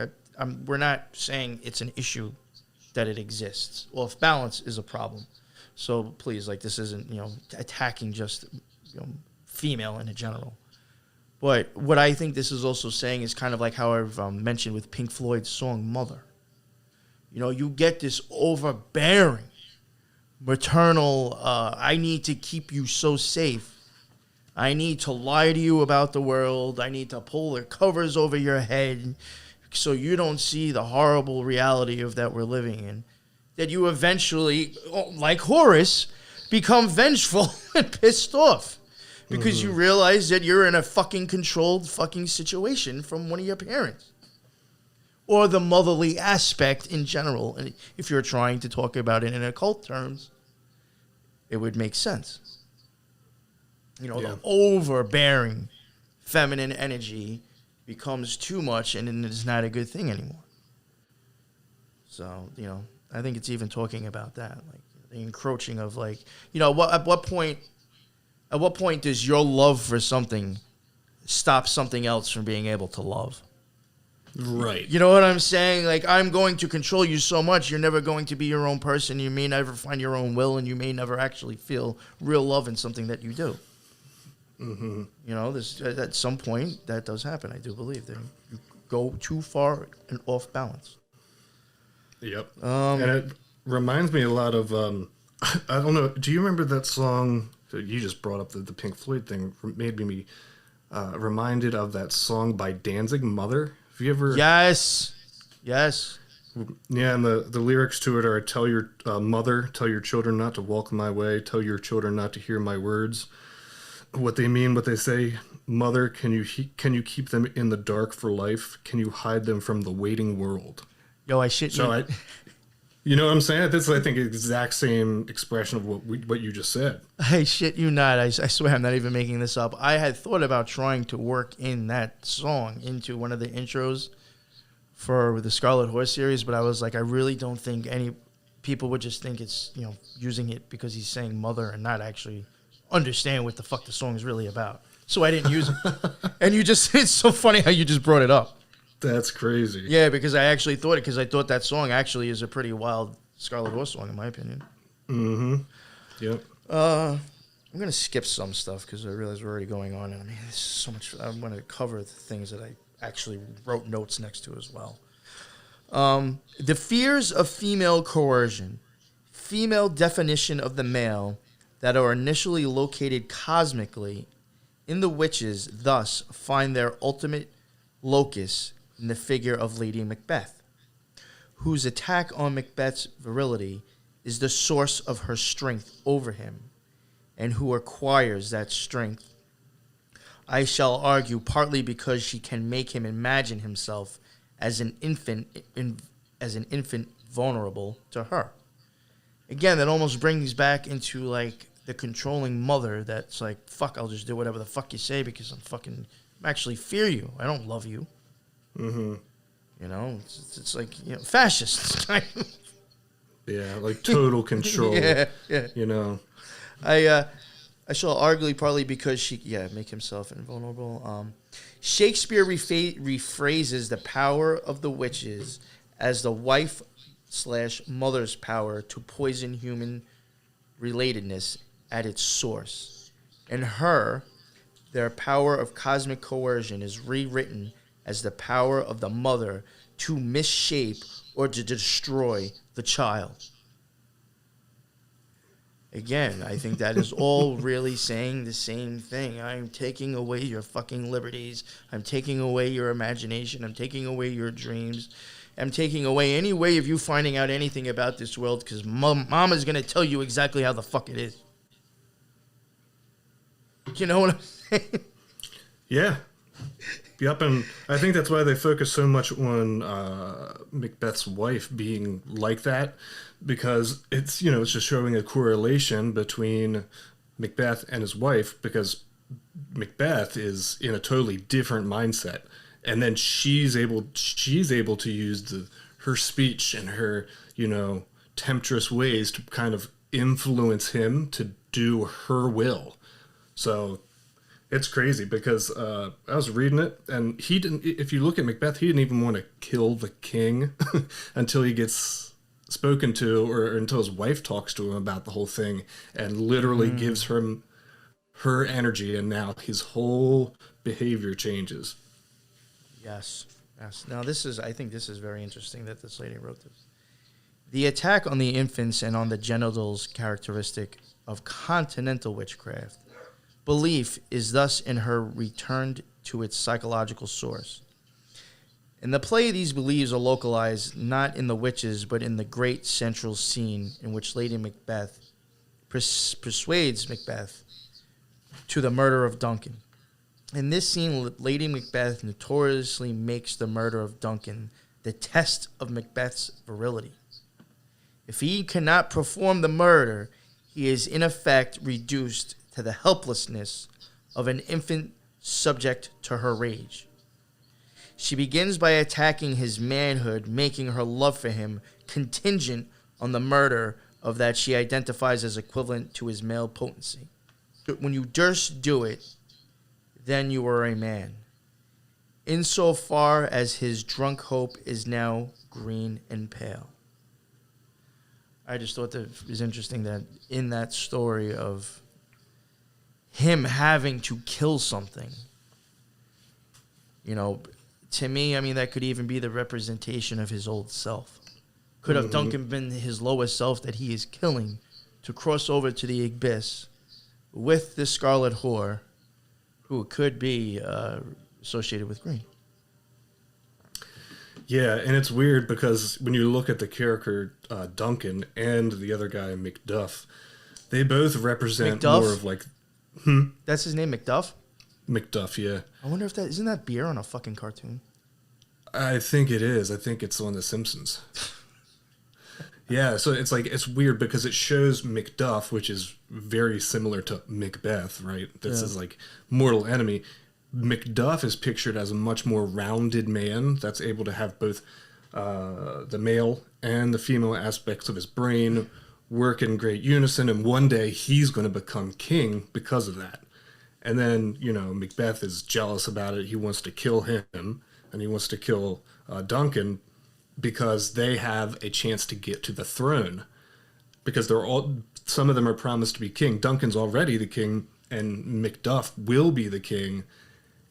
we're not saying it's an issue that it exists. Well, if balance is a problem. So please, like, this isn't, you know, attacking just, you know, female in general. But what I think this is also saying is kind of like how I've mentioned with Pink Floyd's song Mother. You know, you get this overbearing, maternal, I need to keep you so safe. I need to lie to you about the world. I need to pull the covers over your head so you don't see the horrible reality of that we're living in. That you eventually, like Horace, become vengeful and pissed off. Because you realize that you're in a fucking controlled fucking situation from one of your parents. Or the motherly aspect in general. And if you're trying to talk about it in occult terms, it would make sense. You know, the overbearing feminine energy becomes too much and it's not a good thing anymore. So, you know, I think it's even talking about that. Like, the encroaching of, like, you know, at what point does your love for something stop something else from being able to love? Right. You know what I'm saying? Like, I'm going to control you so much, you're never going to be your own person. You may never find your own will, and you may never actually feel real love in something that you do. Mm-hmm. You know, at some point, that does happen. I do believe that you go too far and off balance. Yep. And it reminds me a lot of, I don't know, do you remember that song? You just brought up the Pink Floyd thing, made me reminded of that song by Danzig, Mother. Have you ever? Yes. Yeah, and the lyrics to it are, tell your mother, tell your children not to walk my way, tell your children not to hear my words. What they mean, what they say. Mother, can you keep them in the dark for life? Can you hide them from the waiting world? Yo, I shit you. You know what I'm saying? This is, I think, exact same expression of what you just said. I shit you not. I swear I'm not even making this up. I had thought about trying to work in that song into one of the intros for the Scarlet Horse series, but I was like, I really don't think any people would just think it's, you know, using it because he's saying mother and not actually understand what the fuck the song is really about. So I didn't use it. And it's so funny how you just brought it up. That's crazy. Yeah, because I actually thought it, because I thought that song actually is a pretty wild Scarlet Horse song, in my opinion. Mm-hmm. Yep. I'm going to skip some stuff because I realize we're already going on. And I mean, there's so much. I'm going to cover the things that I actually wrote notes next to as well. The fears of female coercion, female definition of the male that are initially located cosmically in the witches, thus find their ultimate locus in the figure of Lady Macbeth, whose attack on Macbeth's virility is the source of her strength over him, and who acquires that strength, I shall argue, partly because she can make him imagine himself as an infant vulnerable to her. Again, that almost brings back into, like, the controlling mother that's like, fuck, I'll just do whatever the fuck you say because I actually fear you. I don't love you. Mm-hmm. You know, it's like, you know, fascists. Yeah, like total control. Yeah. You know, I shall argue partly because she make himself invulnerable. Shakespeare rephrases the power of the witches as the wife/mother's power to poison human relatedness at its source. In her, their power of cosmic coercion is rewritten as the power of the mother to misshape or to destroy the child. Again, I think that is all really saying the same thing. I'm taking away your fucking liberties. I'm taking away your imagination. I'm taking away your dreams. I'm taking away any way of you finding out anything about this world because mama's going to tell you exactly how the fuck it is. You know what I'm saying? Yeah. Yep, and I think that's why they focus so much on Macbeth's wife being like that, because it's, you know, it's just showing a correlation between Macbeth and his wife, because Macbeth is in a totally different mindset, and then she's able to use her speech and her, temptress ways to kind of influence him to do her will. So it's crazy because I was reading it, and he didn't. If you look at Macbeth, he didn't even want to kill the king until he gets spoken to, or until his wife talks to him about the whole thing, and literally gives him her energy, and now his whole behavior changes. Yes. Now I think this is very interesting that this lady wrote this. The attack on the infants and on the genitals characteristic of continental witchcraft belief is thus in her returned to its psychological source. In the play, these beliefs are localized not in the witches, but in the great central scene in which Lady Macbeth persuades Macbeth to the murder of Duncan. In this scene, Lady Macbeth notoriously makes the murder of Duncan the test of Macbeth's virility. If he cannot perform the murder, he is in effect reduced to the helplessness of an infant subject to her rage. She begins by attacking his manhood, making her love for him contingent on the murder of that she identifies as equivalent to his male potency. But when you durst do it, then you are a man. Insofar as his drunk hope is now green and pale. I just thought that it was interesting that in that story of him having to kill something, to me, I mean, that could even be the representation of his old self. Could have Duncan been his lowest self that he is killing to cross over to the abyss with the Scarlet Whore, who could be associated with green. Yeah, and it's weird because when you look at the character Duncan and the other guy, Macduff, they both represent Macduff? more of like... That's his name, Macduff? Macduff, yeah. I wonder if isn't that beer on a fucking cartoon? I think it is. I think it's on The Simpsons. Yeah, so it's weird because it shows Macduff, which is very similar to Macbeth, right? This is like mortal enemy. Macduff is pictured as a much more rounded man that's able to have both the male and the female aspects of his brain work in great unison, and one day he's going to become king because of that. And then, Macbeth is jealous about it. He wants to kill him, and he wants to kill Duncan because they have a chance to get to the throne. Because some of them are promised to be king. Duncan's already the king, and Macduff will be the king.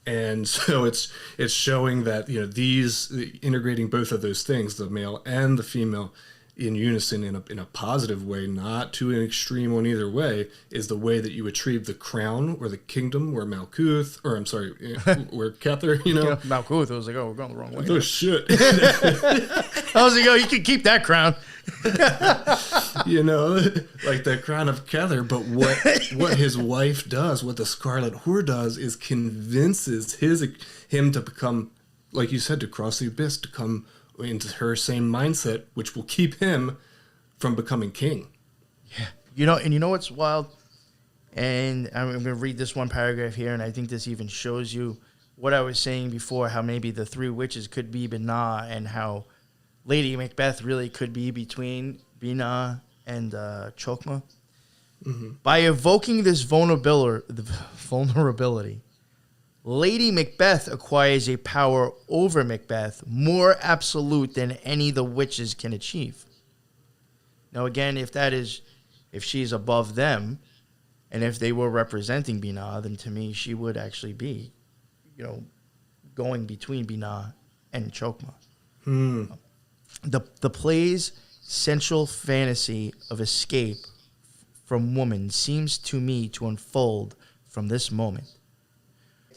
And so it's showing that, these integrating both of those things, the male and the female, in unison in a positive way, not to an extreme on either way, is the way that you retrieve the crown or the kingdom where where Cather, Malkuth was like, oh, we're going the wrong way. Oh, shit. I was like, oh, you can keep that crown. Like the crown of Cather, but what his wife does, what the Scarlet Whore does, is convinces him to become, like you said, to cross the abyss, to come into her same mindset, which will keep him from becoming king. Yeah. And you know what's wild? And I'm going to read this one paragraph here, and I think this even shows you what I was saying before, how maybe the three witches could be Binah, and how Lady Macbeth really could be between Binah and Chokmah. Mm-hmm. By evoking this vulnerability, Lady Macbeth acquires a power over Macbeth more absolute than any the witches can achieve. Now, again, if she's above them, and if they were representing Binah, then to me she would actually be, going between Binah and Chokmah. The play's central fantasy of escape from woman seems to me to unfold from this moment.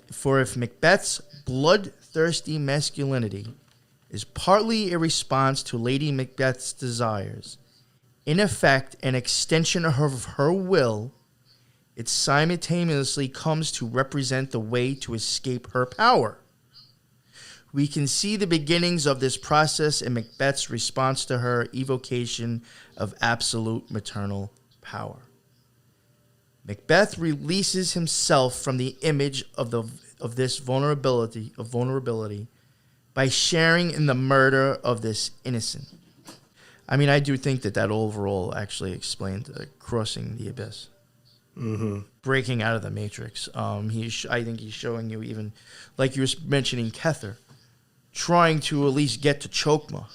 For if Macbeth's bloodthirsty masculinity is partly a response to Lady Macbeth's desires, in effect an extension of her will, it simultaneously comes to represent the way to escape her power. We can see the beginnings of this process in Macbeth's response to her evocation of absolute maternal power. Macbeth releases himself from the image of this vulnerability by sharing in the murder of this innocent. I mean, I do think that overall actually explained crossing the abyss. Mm-hmm. Breaking out of the matrix. I think he's showing you, even like you were mentioning Kether, trying to at least get to Chokmah,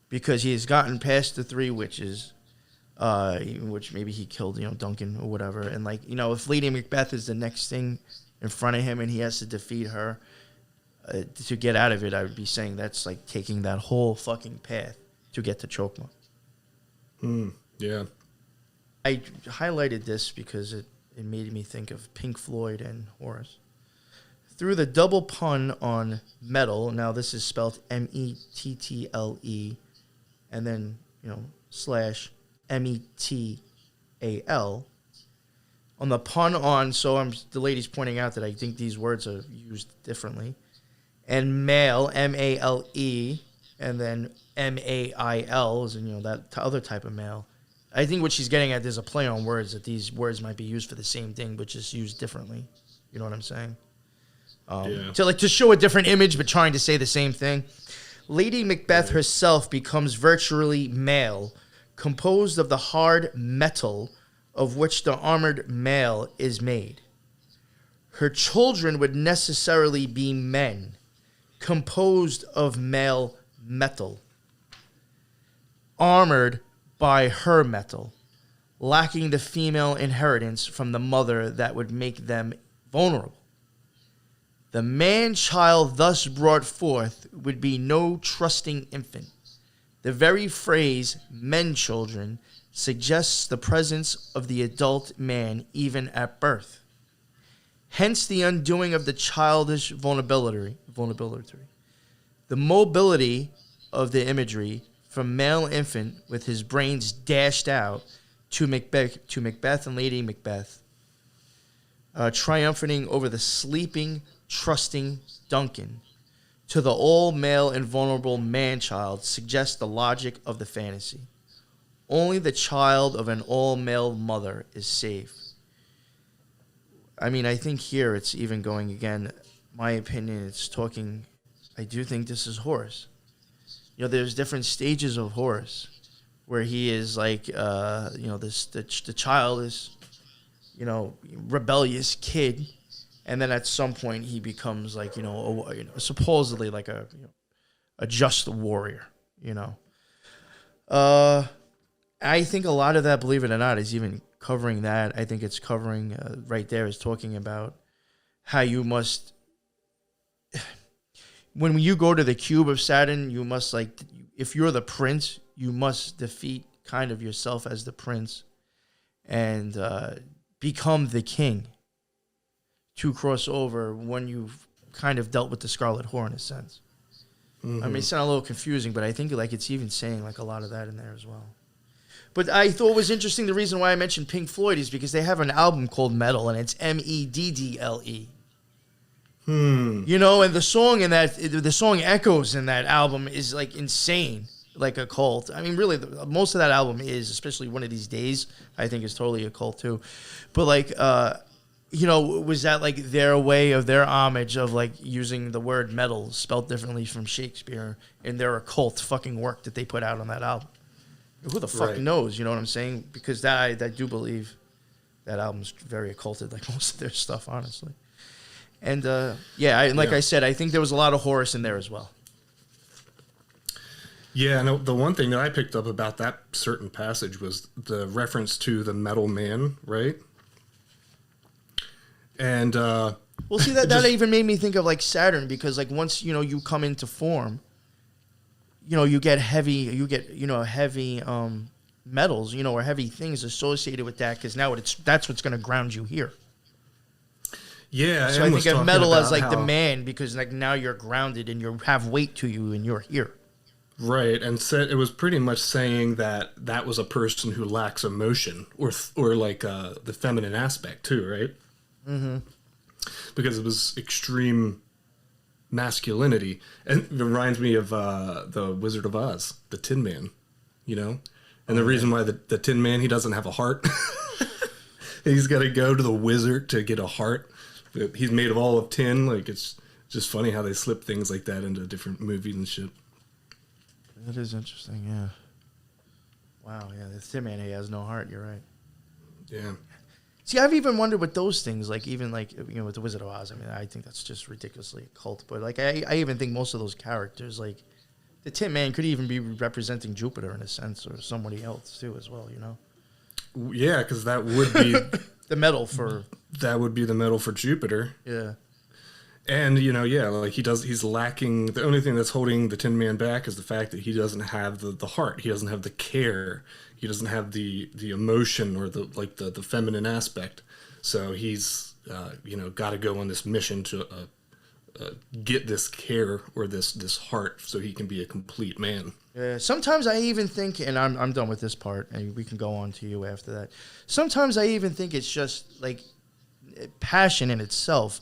because he has gotten past the three witches, which maybe he killed, Duncan or whatever. And if Lady Macbeth is the next thing in front of him and he has to defeat her to get out of it, I would be saying that's like taking that whole fucking path to get to Chokmah. Yeah. I highlighted this because it made me think of Pink Floyd and Horace. Through the double pun on metal, now this is spelled METTLE, and then, slash METAL. On the pun on, the lady's pointing out that I think these words are used differently. And male, MALE, and then MAIL is, that other type of male. I think what she's getting at, there's a play on words, that these words might be used for the same thing, but just used differently. You know what I'm saying? Yeah. To show a different image, but trying to say the same thing. Lady Macbeth herself becomes virtually male, composed of the hard metal of which the armored male is made. Her children would necessarily be men, composed of male metal, armored by her metal, lacking the female inheritance from the mother that would make them vulnerable. The man-child thus brought forth would be no trusting infant. The very phrase men-children suggests the presence of the adult man even at birth. Hence the undoing of the childish vulnerability. The mobility of the imagery from male infant with his brains dashed out to Macbeth and Lady Macbeth, triumphing over the sleeping, trusting Duncan, to the all-male and vulnerable man-child suggests the logic of the fantasy. Only the child of an all-male mother is safe. I mean, I think here it's even going again, my opinion, it's talking, I do think this is Horace. There's different stages of Horace where he is like, the child is, rebellious kid. And then at some point he becomes like, supposedly like a just warrior, I think a lot of that, believe it or not, is even covering that. I think it's covering right there is talking about how you must, when you go to the cube of Saturn, you must if you're the prince, you must defeat kind of yourself as the prince and become the king to cross over when you've kind of dealt with the Scarlet Whore in a sense. Mm-hmm. I mean, it sounds a little confusing, but I think it's even saying a lot of that in there as well. But I thought it was interesting, the reason why I mentioned Pink Floyd is because they have an album called Metal, and it's MEDDLE. And the song Echoes in that album is insane, like Occult. I mean, really, most of that album is, especially One of These Days, I think is totally Occult too. But was that their way of their homage of using the word metal spelled differently from Shakespeare in their occult fucking work that they put out on that album? Who the fuck knows? You know what I'm saying? Because I do believe that album's very occulted, like most of their stuff, honestly. And I said, I think there was a lot of Horace in there as well. Yeah, no, the one thing that I picked up about that certain passage was the reference to the metal man, right? And well, see that even made me think of Saturn, because once you come into form, you get heavy metals, or heavy things associated with that, because now that's what's going to ground you here. Yeah, so I think of metal as the man, because now you're grounded and you have weight to you and you're here. Right, and said it was pretty much saying that was a person who lacks emotion or the feminine aspect too, right? Mm-hmm. Because it was extreme masculinity, and it reminds me of the Wizard of Oz, the Tin Man, and the reason why the Tin Man, he doesn't have a heart. He's got to go to the wizard to get a heart. He's made of all of tin, it's Just funny how they slip things like that into different movies and shit. That is interesting, yeah. Wow, yeah, the Tin Man, he has no heart, you're right. Yeah. See, I've even wondered with those things, like even like, you know, with the Wizard of Oz, I mean, I think that's just ridiculously occult. But like, I even think most of those characters, like the Tin Man could even be representing Jupiter in a sense, or somebody else too as well, you know? Yeah, because that would be... the metal for... That would be the metal for Jupiter. Yeah. And, you know, yeah, like he's lacking... The only thing that's holding the Tin Man back is the fact that he doesn't have the heart. He doesn't have the care. He doesn't have the emotion or the feminine aspect. So he's, you know, got to go on this mission to get this care or this heart so he can be a complete man. Yeah, sometimes I even think, and I'm done with this part, and we can go on to you after that. Sometimes I even think it's just like passion in itself.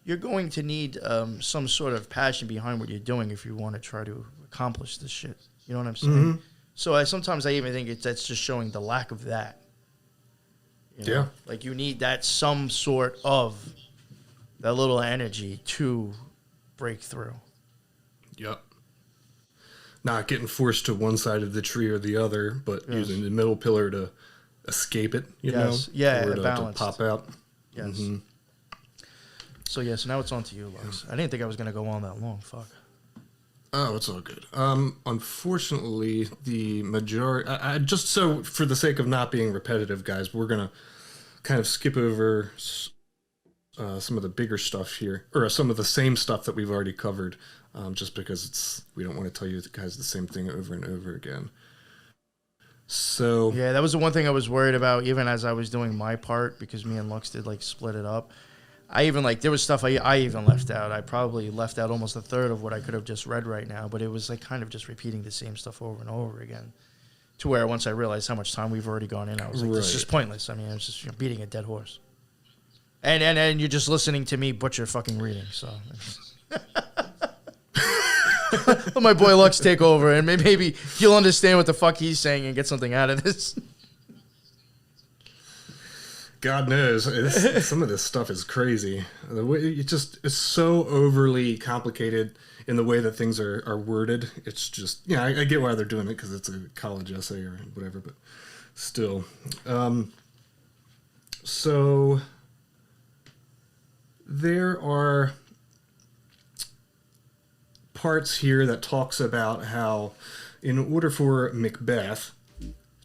You're going to need some sort of passion behind what you're doing if you want to try to accomplish this shit. You know what I'm saying? Mm-hmm. So sometimes I even think that's just showing the lack of that. You know? Yeah. Like you need that some sort of that little energy to break through. Yep. Not getting forced to one side of the tree or the other, but using the middle pillar to escape it, you know? Yeah, or to pop out. Yes. Mm-hmm. So now it's on to you, Lux. I didn't think I was going to go on that long. Fuck. Oh, it's all good. Unfortunately, the majority... I just so, for the sake of not being repetitive, guys, we're going to kind of skip over some of the bigger stuff here, or some of the same stuff that we've already covered, just because we don't want to tell you guys the same thing over and over again. So... Yeah, that was the one thing I was worried about, even as I was doing my part, because me and Lux did, like, split it up. I even, like, there was stuff I even left out. I probably left out almost a third of what I could have just read right now, but it was, like, kind of just repeating the same stuff over and over again. To where once I realized how much time we've already gone in, I was like, this is just pointless. I mean, it's just beating a dead horse. And you're just listening to me butcher fucking reading, so... Let my boy Lux take over, and maybe you'll understand what the fuck he's saying and get something out of this. God knows, some of this stuff is crazy. The way it's so overly complicated in the way that things are worded. It's just, yeah, I get why they're doing it because it's a college essay or whatever, but still. So there are parts here that talks about how in order for Macbeth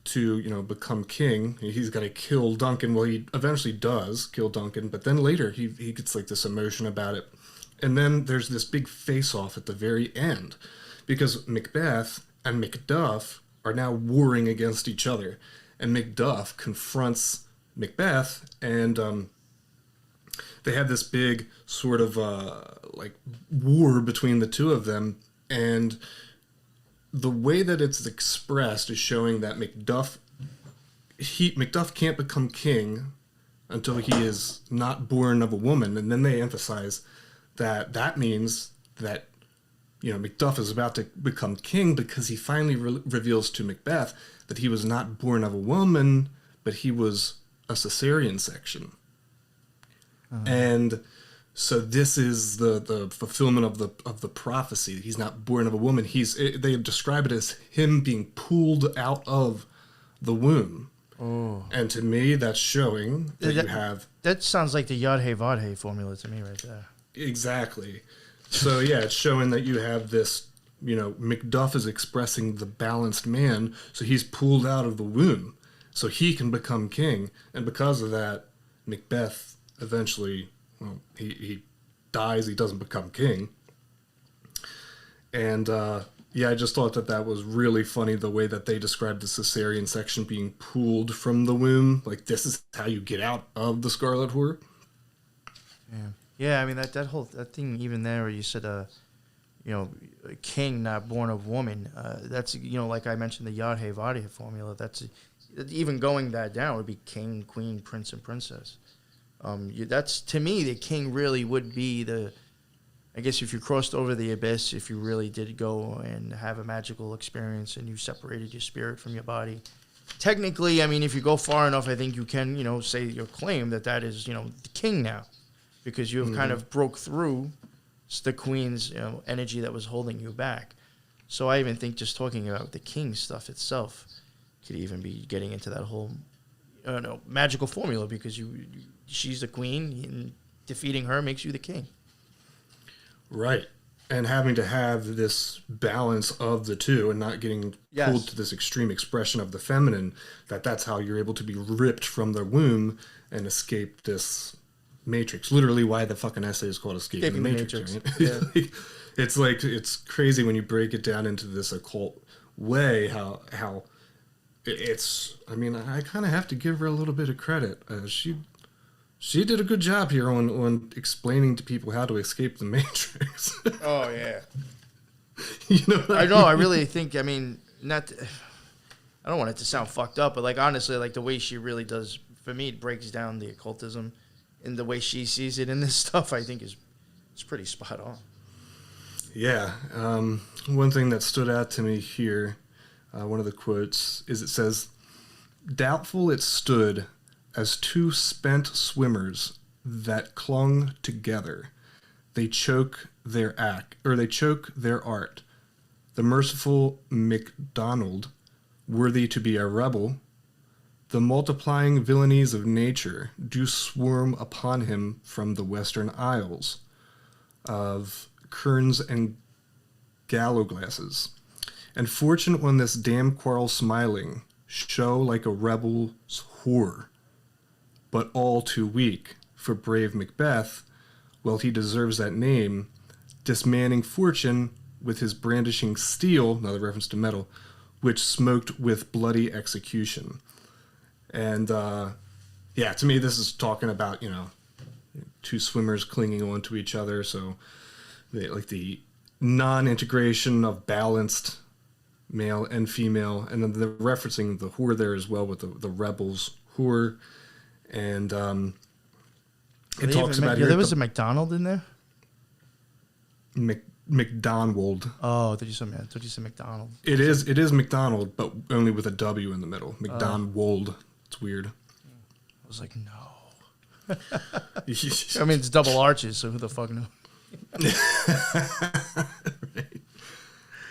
to, you know, become king, he's got to kill Duncan. Well, he eventually does kill Duncan, but then later he gets like this emotion about it. And then there's this big face-off at the very end because Macbeth and Macduff are now warring against each other. And Macduff confronts Macbeth, and they have this big sort of like war between the two of them. And the way that it's expressed is showing that Macduff can't become king until he is not born of a woman. And then they emphasize that means that, you know, Macduff is about to become king because he finally reveals to Macbeth that he was not born of a woman, but he was a cesarean section. And so this is the fulfillment of the prophecy. He's not born of a woman. They describe it as him being pulled out of the womb. Oh. And to me, that's showing that you have... That sounds like the Yadhe Vadhe formula to me right there. Exactly. So yeah, it's showing that you have this, you know, Macduff is expressing the balanced man, so he's pulled out of the womb, so he can become king. And because of that, Macbeth eventually... Well, he dies, he doesn't become king. And, yeah, I just thought that was really funny, the way that they described the cesarean section being pulled from the womb. Like, this is how you get out of the Scarlet Whore. Yeah, I mean, that thing even there where you said, you know, a king not born of woman, that's, you know, like I mentioned, the Yadhe Vadhe formula, that's, even going that down would be king, queen, prince, and princess. That's, to me, the king really would be I guess if you crossed over the abyss, if you really did go and have a magical experience and you separated your spirit from your body. Technically, I mean, if you go far enough, I think you can, you know, say your claim that is, you know, the king now. Because you have kind of broke through It's the queen's energy that was holding you back. So I even think just talking about the king stuff itself could even be getting into that whole magical formula, because she's the queen and defeating her makes you the king. Right. And having to have this balance of the two and not getting pulled to this extreme expression of the feminine, that's how you're able to be ripped from the womb and escape this matrix. Literally why the fucking essay is called Escaping the Matrix. Right? Yeah. It's crazy when you break it down into this occult way, how it's, I mean, I kind of have to give her a little bit of credit. She did a good job here on explaining to people how to escape the Matrix. Oh, yeah. I know. I really think, I mean, I don't want it to sound fucked up, but, like, honestly, like, the way she really does, for me, it breaks down the occultism and the way she sees it in this stuff, I think is pretty spot on. Yeah. One thing that stood out to me here, one of the quotes, is it says, "Doubtful it stood as two spent swimmers that clung together. They choke their art. The merciful MacDonald, worthy to be a rebel, the multiplying villainies of nature do swarm upon him from the western isles of kerns and gallowglasses. And fortune on this damn quarrel smiling, show like a rebel's whore, but all too weak for brave Macbeth, well, he deserves that name, dismanning fortune with his brandishing steel," another reference to metal, "which smoked with bloody execution." And, to me, this is talking about, two swimmers clinging on to each other, so the non-integration of balanced male and female, and then they're referencing the whore there as well with the rebel's whore. And it talks about here. There was a McDonald in there? McDonald. Oh, did you say McDonald? It is McDonald, but only with a W in the middle. McDonald. It's weird. I was like, no. I mean, it's double arches, so who the fuck knows? Right.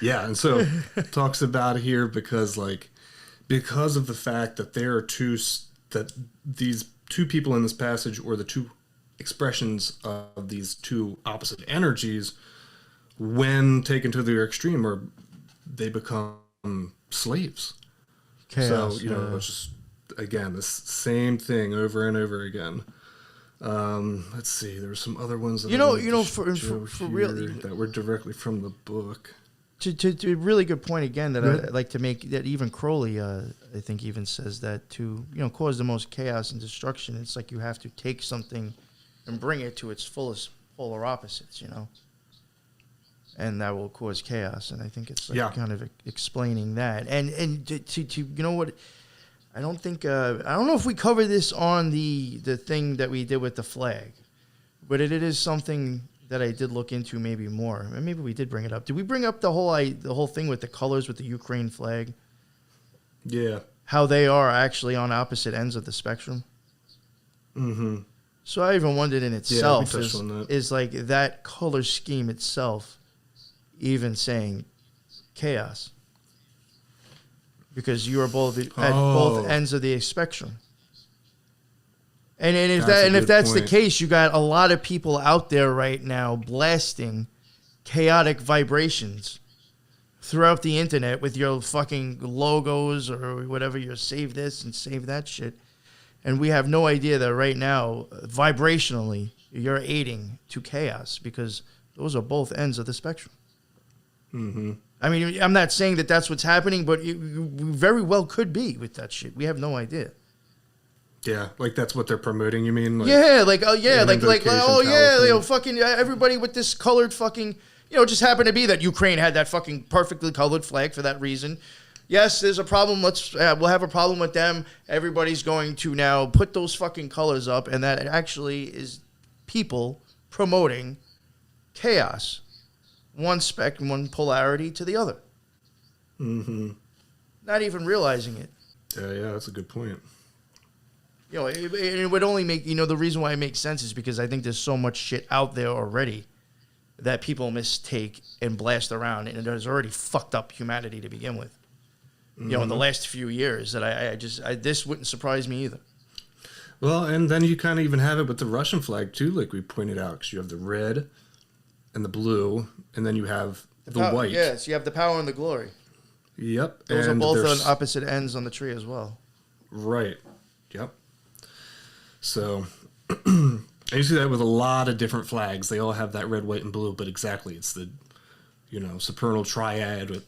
Yeah, and so it talks about here because of the fact that there are these two people in this passage, or the two expressions of these two opposite energies, when taken to their extreme, they become slaves. Chaos, so it's just, again, the same thing over and over again. Let's see, there were some other ones that for real that were directly from the book. To a really good point again that I'd like to make, that even Crowley, I think, even says that to cause the most chaos and destruction, it's like you have to take something and bring it to its fullest polar opposites, and that will cause chaos. And I think it's kind of explaining that. And to what, I don't know if we covered this on the thing that we did with the flag, but it is something that I did look into maybe more. Maybe we did bring it up. Did we bring up the whole thing with the colors with the Ukraine flag? Yeah. How they are actually on opposite ends of the spectrum? Mm-hmm. So I even wondered in itself, is like that color scheme itself even saying chaos? Because you are both at both ends of the spectrum. And if that's the case, you got a lot of people out there right now blasting chaotic vibrations throughout the internet with your fucking logos or whatever, your save this and save that shit. And we have no idea that right now, vibrationally, you're aiding to chaos, because those are both ends of the spectrum. Mm-hmm. I mean, I'm not saying that that's what's happening, but it very well could be with that shit. We have no idea. Yeah, like that's what they're promoting, you mean? Fucking everybody with this colored fucking, just happened to be that Ukraine had that fucking perfectly colored flag for that reason. Yes, there's a problem. We'll have a problem with them. Everybody's going to now put those fucking colors up, and that actually is people promoting chaos, one spectrum, one polarity to the other. Mm-hmm. Not even realizing it. Yeah, that's a good point. It would only make, the reason why it makes sense is because I think there's so much shit out there already that people mistake and blast around, and it has already fucked up humanity to begin with. You know, in the last few years, that I this wouldn't surprise me either. Well, and then you kind of even have it with the Russian flag too, like we pointed out, because you have the red and the blue, and then you have the white. Yes, you have the power and the glory. Yep. Those are both on opposite ends on the tree as well. Right. Yep. So I see that with a lot of different flags. They all have that red, white, and blue, but exactly, it's the, supernal triad with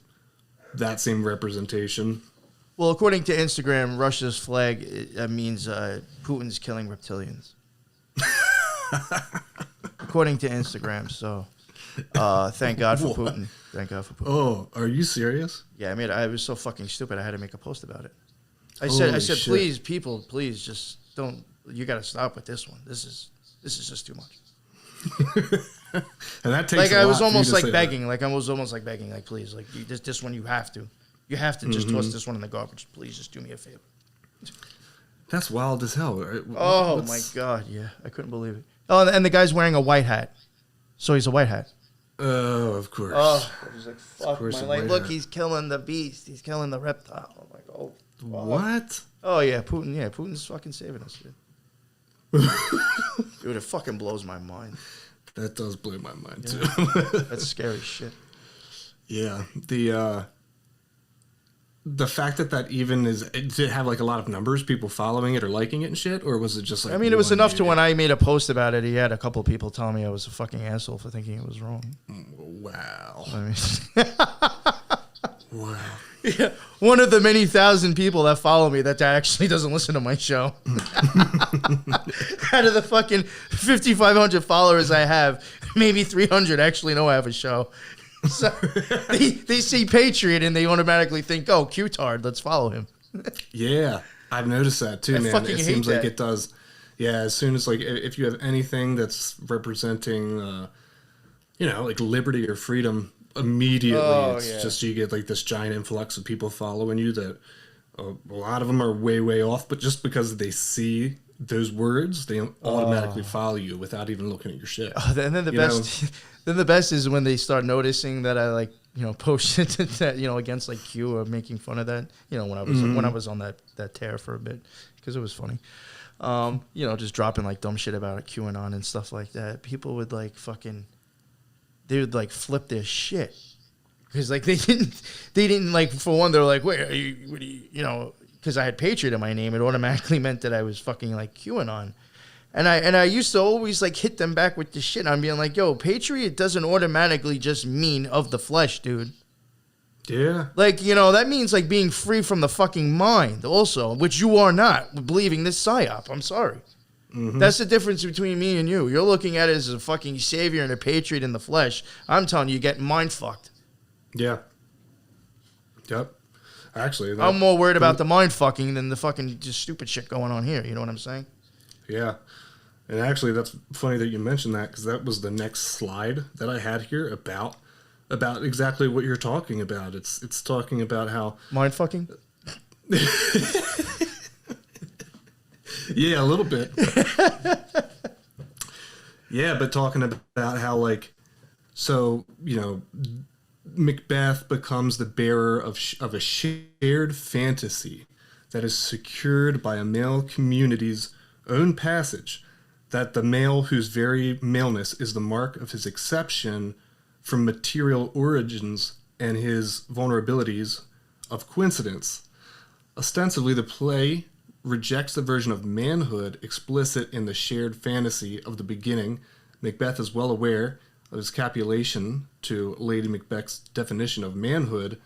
that same representation. Well, according to Instagram, Russia's flag means Putin's killing reptilians. According to Instagram, so thank God for Putin. Thank God for Putin. Oh, are you serious? Yeah, I was so fucking stupid. I had to make a post about it. I said, shit. Please, people, please, just don't. You got to stop with this one. This is just too much. And that takes like a I lot was almost for you to like say begging. that. Like I was almost like begging. Like please, like this one you have to. You have to just toss this one in the garbage. Please, just do me a favor. That's wild as hell. Oh my God, yeah, I couldn't believe it. Oh, and the guy's wearing a white hat, so he's a white hat. Oh, of course. Oh, I was like, fuck my life. Look, he's killing the beast. He's killing the reptile. I'm like, oh, fuck. What? Oh yeah, Putin. Yeah, Putin's fucking saving us, dude. Dude, it fucking blows my mind. That does blow my mind too. That's scary shit. Yeah, the fact that even is, did it have like a lot of numbers, people following it or liking it and shit, or was it just like? I mean, it was enough to when I made a post about it, he had a couple people telling me I was a fucking asshole for thinking it was wrong. Wow. I mean, wow. Yeah, one of the many thousand people that follow me that actually doesn't listen to my show. Out of the fucking 5,500 followers I have, maybe 300 actually know I have a show. So they see Patriot and they automatically think, oh, Q-tard, let's follow him. Yeah, I've noticed that too, man. It seems like it does. Yeah, as soon as like if you have anything that's representing, like liberty or freedom, immediately it's just you get like this giant influx of people following you that a lot of them are way, way off, but just because they see those words, they automatically follow you without even looking at your shit. And then the best is when they start noticing that I post shit that against like Q or making fun of that. When I was on that tear for a bit because it was funny. Just dropping like dumb shit about QAnon and stuff like that. People would they would like flip their shit because like they didn't like, for one, they're like, wait, what do you because I had Patriot in my name, it automatically meant that I was fucking like QAnon. And I used to always like hit them back with the shit. I'm being like, yo, Patriot doesn't automatically just mean of the flesh, dude. Yeah. Like, that means like being free from the fucking mind also, which you are not, believing this psyop. I'm sorry. Mm-hmm. That's the difference between me and you. You're looking at it as a fucking savior and a patriot in the flesh. I'm telling you, get mind fucked. Yeah. Yep. Actually, I'm more worried about the mind fucking than the fucking just stupid shit going on here. You know what I'm saying? Yeah. And actually, that's funny that you mentioned that because that was the next slide that I had here about exactly what you're talking about. It's talking about how mind fucking. Yeah, a little bit. Yeah, but talking about how Macbeth becomes the bearer of a shared fantasy that is secured by a male community's own passage, that the male whose very maleness is the mark of his exception from material origins and his vulnerabilities of coincidence. Ostensibly, the play rejects the version of manhood explicit in the shared fantasy of the beginning. Macbeth is well aware of his capitulation to Lady Macbeth's definition of manhood,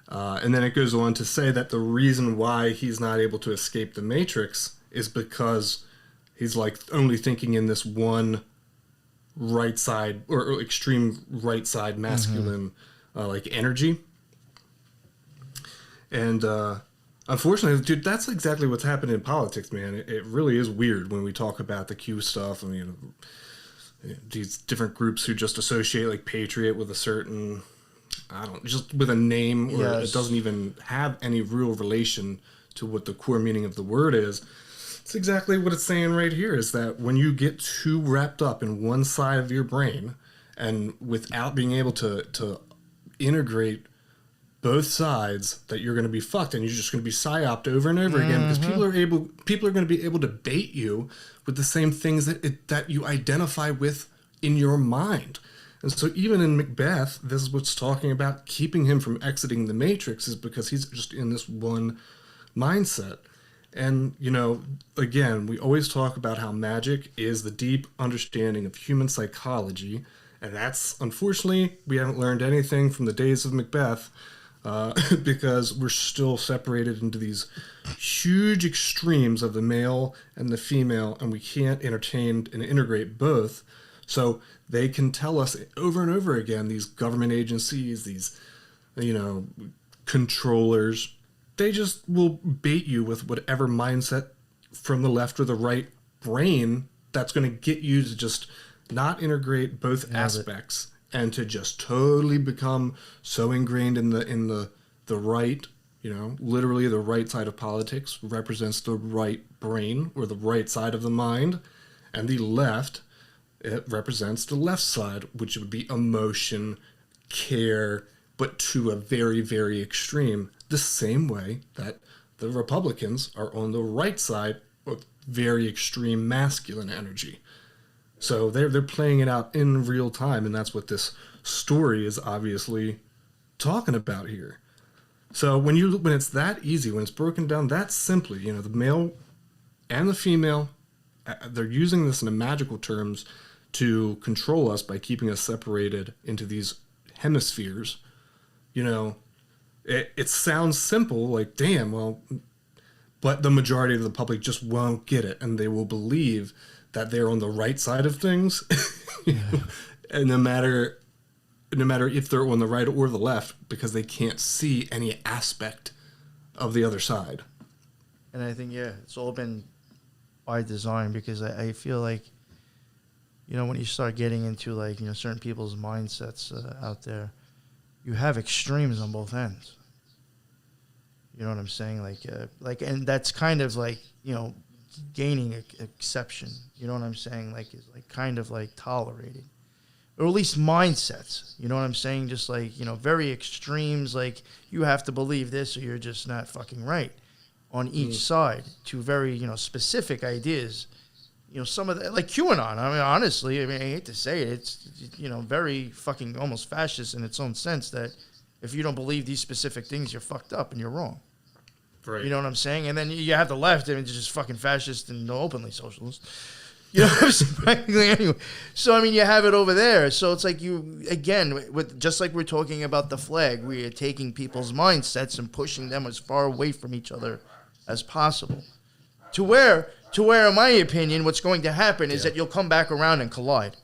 and then it goes on to say that the reason why he's not able to escape the Matrix is because he's like only thinking in this one right side or extreme right side masculine like energy. And unfortunately, dude, that's exactly what's happening in politics, man. It really is weird when we talk about the Q stuff. I mean, these different groups who just associate like Patriot with a certain, just with a name, or it doesn't even have any real relation to what the core meaning of the word is. It's exactly what it's saying right here, is that when you get too wrapped up in one side of your brain And without being able to integrate both sides, that you're going to be fucked, and you're just going to be psyoped over and over again, because people are going to be able to bait you with the same things that you identify with in your mind. And so even in Macbeth, this is what's talking about keeping him from exiting the Matrix, is because he's just in this one mindset. And, you know, again, we always talk about how magic is the deep understanding of human psychology. And that's, unfortunately, we haven't learned anything from the days of Macbeth, because we're still separated into these huge extremes of the male and the female, and we can't entertain and integrate both. So they can tell us over and over again, these government agencies, these, you know, controllers, they just will bait you with whatever mindset from the left or the right brain that's going to get you to just not integrate both aspects, and to just totally become so ingrained in the right, you know, literally the right side of politics represents the right brain or the right side of the mind, and the left, it represents the left side, which would be emotion, care, but to a very, very extreme. The same way that the Republicans are on the right side with very extreme masculine energy. So they're playing it out in real time, and that's what this story is obviously talking about here. So when it's that easy, when it's broken down that simply, you know, the male and the female, they're using this in magical terms to control us by keeping us separated into these hemispheres. You know, it sounds simple, like, damn, well, but the majority of the public just won't get it, and they will believe that they're on the right side of things. And no matter if they're on the right or the left, because they can't see any aspect of the other side. And I think, it's all been by design, because I feel like, you know, when you start getting into, like, you know, certain people's mindsets out there, you have extremes on both ends. You know what I'm saying? And that's kind of like, you know, gaining exception. You know what I'm saying? Like, is like kind of like tolerated, or at least mindsets. You know what I'm saying? Just like, you know, very extremes. Like, you have to believe this or you're just not fucking right on each side, to very, you know, specific ideas. You know, some of the, like QAnon. I mean, honestly, I hate to say it, it's, you know, very fucking almost fascist in its own sense, that if you don't believe these specific things, you're fucked up and you're wrong. Right. You know what I'm saying? And then you have the left, and it's just fucking fascist and openly socialist. You know what I'm saying? Practically anyway. So, I mean, you have it over there. So it's like you, again, with just like we're talking about the flag, we are taking people's mindsets and pushing them as far away from each other as possible. To where, in my opinion, what's going to happen is that you'll come back around and collide.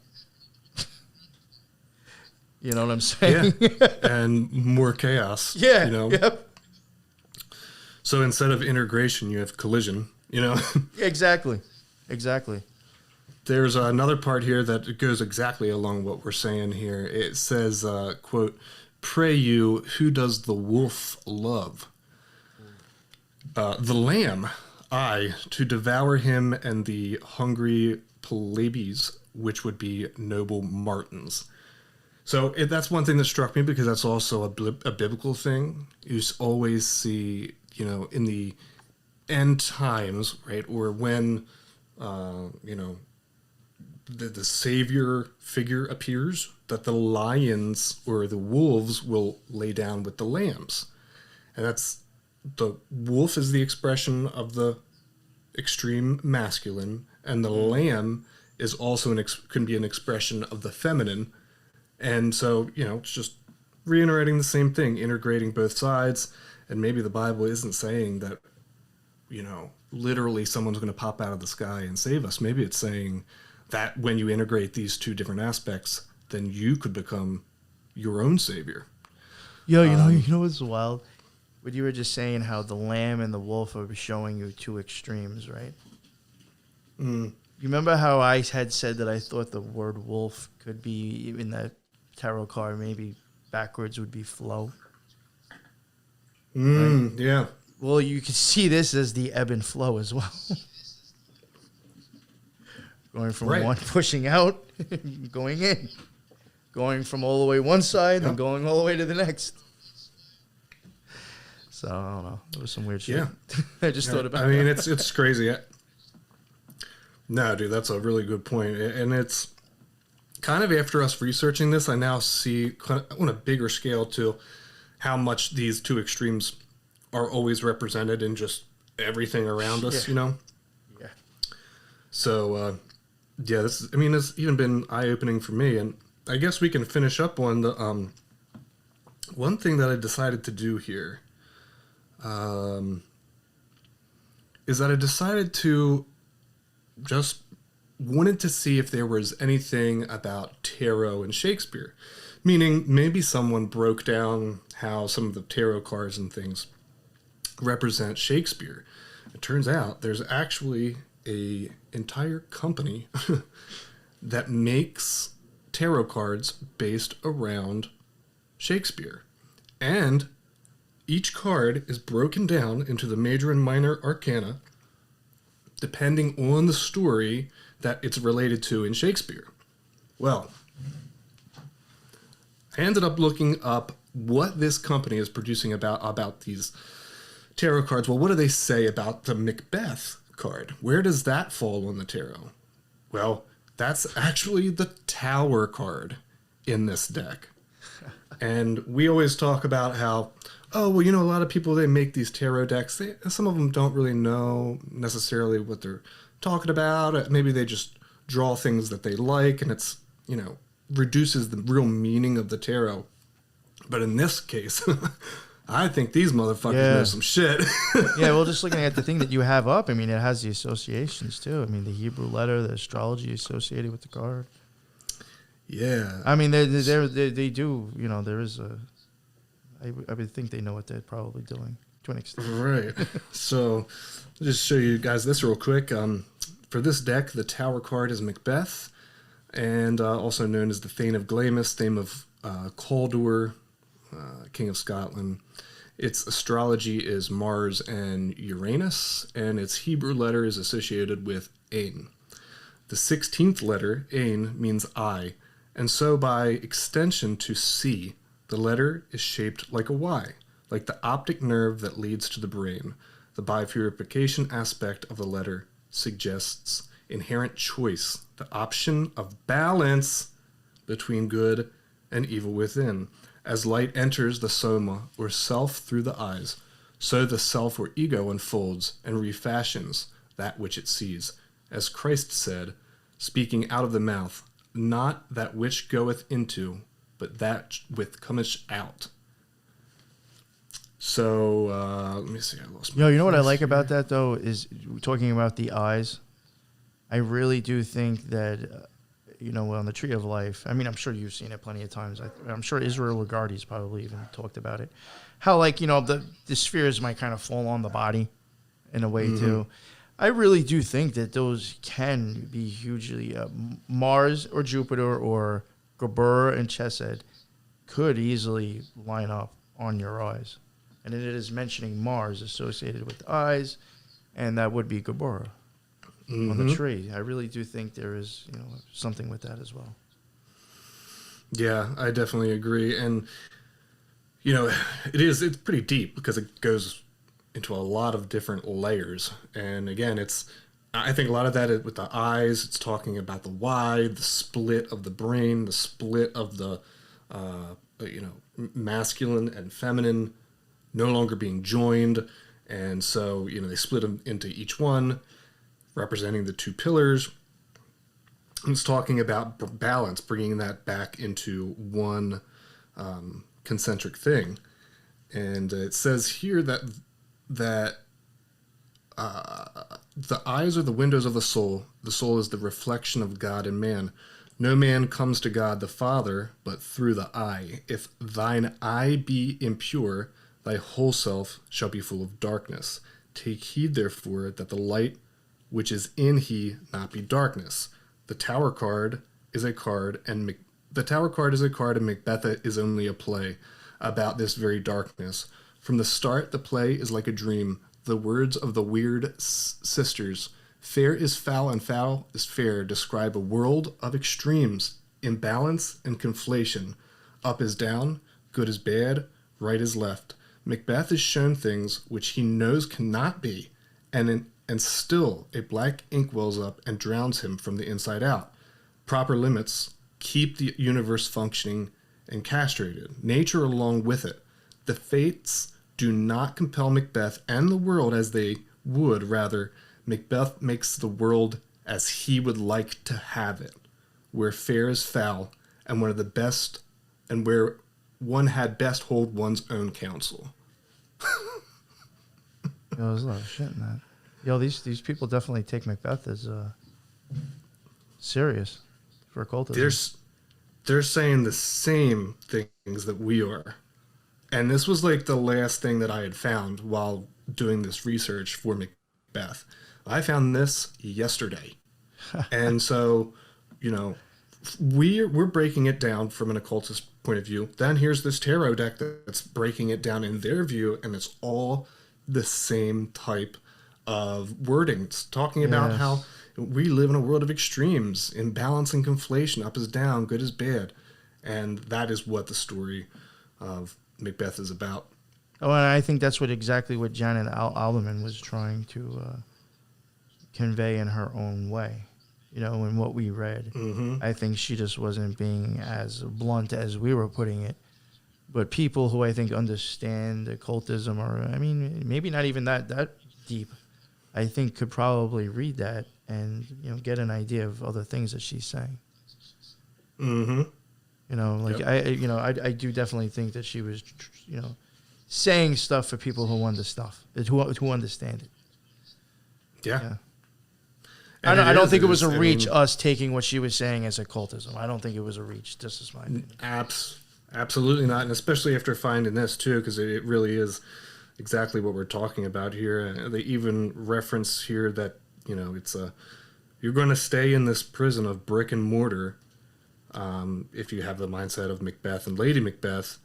You know what I'm saying? Yeah. And more chaos. Yeah. You know? Yep. So instead of integration, you have collision, you know? Exactly. There's another part here that goes exactly along what we're saying here. It says, quote, "Pray you, who does the wolf love? The lamb, I, to devour him, and the hungry plebes, which would be noble martins." So that's one thing that struck me, because that's also a biblical thing. You always see, you know, in the end times, right, or when, you know, the savior figure appears, that the lions or the wolves will lay down with the lambs. And that's, the wolf is the expression of the extreme masculine, and the lamb is also can be an expression of the feminine. And so, you know, it's just reiterating the same thing, integrating both sides. And maybe the Bible isn't saying that, you know, literally someone's going to pop out of the sky and save us. Maybe it's saying that when you integrate these two different aspects, then you could become your own savior. Yo, you know what's wild? What you were just saying, how the lamb and the wolf are showing you two extremes, right? You remember how I had said that I thought the word wolf could be, in that tarot card, maybe backwards would be flow? Right? Yeah. Well, you can see this as the ebb and flow as well. Going from one pushing out, going in. going from all the way one side and going all the way to the next. So I don't know. It was some weird shit. Yeah. I just thought about. I mean, it's crazy. No, dude, that's a really good point, and it's kind of after us researching this, I now see kind of on a bigger scale too how much these two extremes are always represented in just everything around us. You know. Yeah. So, yeah, it's even been eye-opening for me, and I guess we can finish up on the one thing that I decided to do here. Is that I decided to just wanted to see if there was anything about tarot and Shakespeare. Meaning, maybe someone broke down how some of the tarot cards and things represent Shakespeare. It turns out there's actually a entire company that makes tarot cards based around Shakespeare. And each card is broken down into the major and minor arcana depending on the story that it's related to in Shakespeare. Well, I ended up looking up what this company is producing about these tarot cards. Well, what do they say about the Macbeth card? Where does that fall on the tarot? Well, that's actually the Tower card in this deck. And we always talk about how, oh, well, a lot of people, they make these tarot decks. Some of them don't really know necessarily what they're talking about. Maybe they just draw things that they like, and it's, reduces the real meaning of the tarot. But in this case, I think these motherfuckers know some shit. Yeah, well, just looking at the thing that you have up, I mean, it has the associations, too. I mean, the Hebrew letter, the astrology associated with the card. Yeah. I mean, they do, there is a... I would think they know what they're probably doing to an extent. Right. So, I'll just show you guys this real quick. For this deck, the Tower card is Macbeth, and also known as the Thane of Glamis, Thane of Cawdor, King of Scotland. Its astrology is Mars and Uranus, and its Hebrew letter is associated with Ain. The 16th letter, Ain, means eye, and so by extension to see, the letter is shaped like a Y, like the optic nerve that leads to the brain. The bifurcation aspect of the letter suggests inherent choice, the option of balance between good and evil within. As light enters the soma, or self, through the eyes, so the self or ego unfolds and refashions that which it sees. As Christ said, speaking out of the mouth, not that which goeth into, but that which cometh out. So, let me see. I lost my you know what I like about that, though, is talking about the eyes. I really do think that, on the Tree of Life, I mean, I'm sure you've seen it plenty of times. I'm sure Israel Lagarde's probably even talked about it. How, the spheres might kind of fall on the body in a way, too. I really do think that those can be hugely... Mars or Jupiter or Gabur and Chesed could easily line up on your eyes. And it is mentioning Mars associated with the eyes, and that would be Gabur on the tree. I really do think there is, something with that as well. Yeah, I definitely agree. And, it's pretty deep because it goes into a lot of different layers. And again, I think a lot of that is with the eyes. It's talking about the Y, the split of the brain, the split of the, masculine and feminine no longer being joined. And so, they split them into each one, representing the two pillars. And it's talking about balance, bringing that back into one concentric thing. And it says here that the eyes are the windows of the soul. The soul is the reflection of God in man. No man comes to God the Father, but through the eye. If thine eye be impure, thy whole self shall be full of darkness. Take heed, therefore, that the light which is in he not be darkness. The Tower card is a card, and Macbeth is only a play about this very darkness. From the start, the play is like a dream. The words of the weird sisters, fair is foul and foul is fair, describe a world of extremes. imbalance and conflation. Up is down, good is bad, right is left. Macbeth is shown things which he knows cannot be, and still a black ink wells up and drowns him from the inside out. Proper limits keep the universe functioning and castrated, nature along with it. The fates do not compel Macbeth and the world as they would, rather, Macbeth makes the world as he would like to have it, where fair is foul, and one of the best, and where one had best hold one's own counsel. Yo, there's a lot of shit in that. Yo, these people definitely take Macbeth as serious for occultism. They're saying the same things that we are. And this was like the last thing that I had found while doing this research for Macbeth. I found this yesterday. And so, you know, we're breaking it down from an occultist point of view. Then here's this tarot deck that's breaking it down in their view, and it's all the same type of wording. It's talking about how we live in a world of extremes, imbalance and conflation, up is down, good is bad. And that is what the story of Macbeth is about. Oh, and I think that's exactly what Janet Alderman was trying to convey in her own way. You know, in what we read. Mm-hmm. I think she just wasn't being as blunt as we were putting it. But people who I think understand occultism, or, I mean, maybe not even that deep, I think could probably read that and, you know, get an idea of other things that she's saying. Mm-hmm. You know, like, I do definitely think that she was, you know, saying stuff for people who who understand it. Yeah. I don't think it was a reach, us taking what she was saying as occultism. I don't think it was a reach. This is my opinion. Absolutely not. And especially after finding this, too, because it really is exactly what we're talking about here. They even reference here that, you know, it's you're going to stay in this prison of brick and mortar if you have the mindset of Macbeth and Lady Macbeth,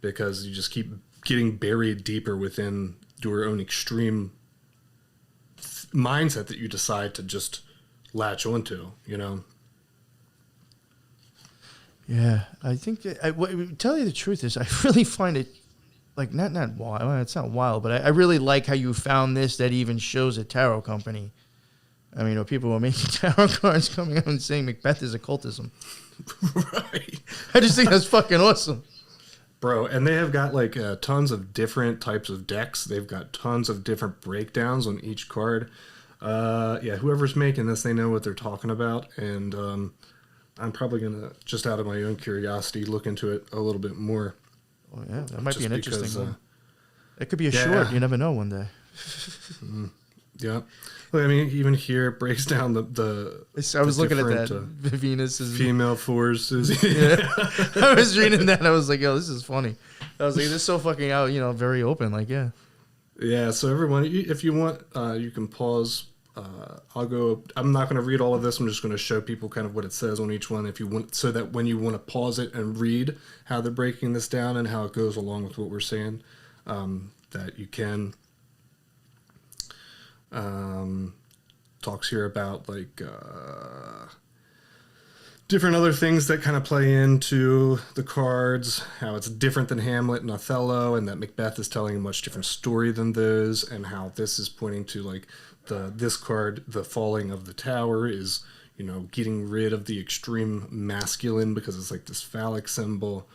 because you just keep getting buried deeper within your own extreme mindset that you decide to just latch onto, you know? Yeah, I think tell you the truth is I really find it like not wild. Well, it's not wild, but I really like how you found this that even shows a tarot company. I mean, people were making tarot cards coming out and saying Macbeth is occultism. Right. I just think that's fucking awesome. Bro, and they have got like tons of different types of decks. They've got tons of different breakdowns on each card. Whoever's making this, they know what they're talking about. And I'm probably going to, just out of my own curiosity, look into it a little bit more. Oh, yeah, that might be an interesting one. It could be a short. You never know one day. Yeah. Well, I mean, even here it breaks down the I was looking at that. Venus is female forces. Yeah. I was reading that. I was like, yo, this is funny. I was like, this is so fucking out, you know, very open. Like, yeah. Yeah. So everyone, if you want, you can pause. I'm not going to read all of this. I'm just going to show people kind of what it says on each one. If you want, so that when you want to pause it and read how they're breaking this down and how it goes along with what we're saying, that you can. Talks here about like different other things that kind of play into the cards, how it's different than Hamlet and Othello, and that Macbeth is telling a much different story than those, and how this is pointing to like this card, the falling of the tower, is, you know, getting rid of the extreme masculine because it's like this phallic symbol.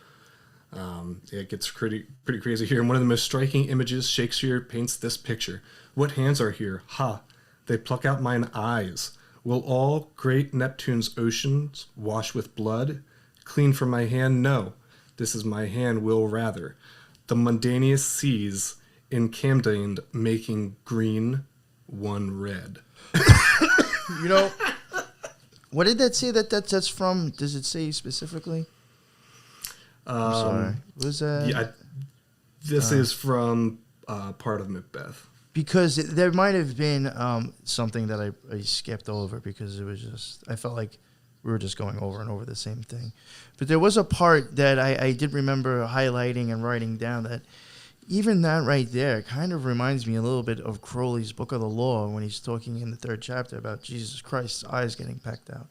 It gets pretty crazy here. And one of the most striking images, Shakespeare paints this picture. What hands are here? Ha! They pluck out mine eyes. Will all great Neptune's oceans wash with blood? Clean from my hand? No. This is my hand will rather. The mundaneous seas in Camden making green one red. You know, what did that say that's from? Does it say specifically? I'm sorry. Was that? Yeah, this is from part of Macbeth. Because there might have been something that I skipped over because it was just, I felt like we were just going over and over the same thing. But there was a part that I did remember highlighting and writing down that even that right there kind of reminds me a little bit of Crowley's Book of the Law when he's talking in the 3rd chapter about Jesus Christ's eyes getting pecked out.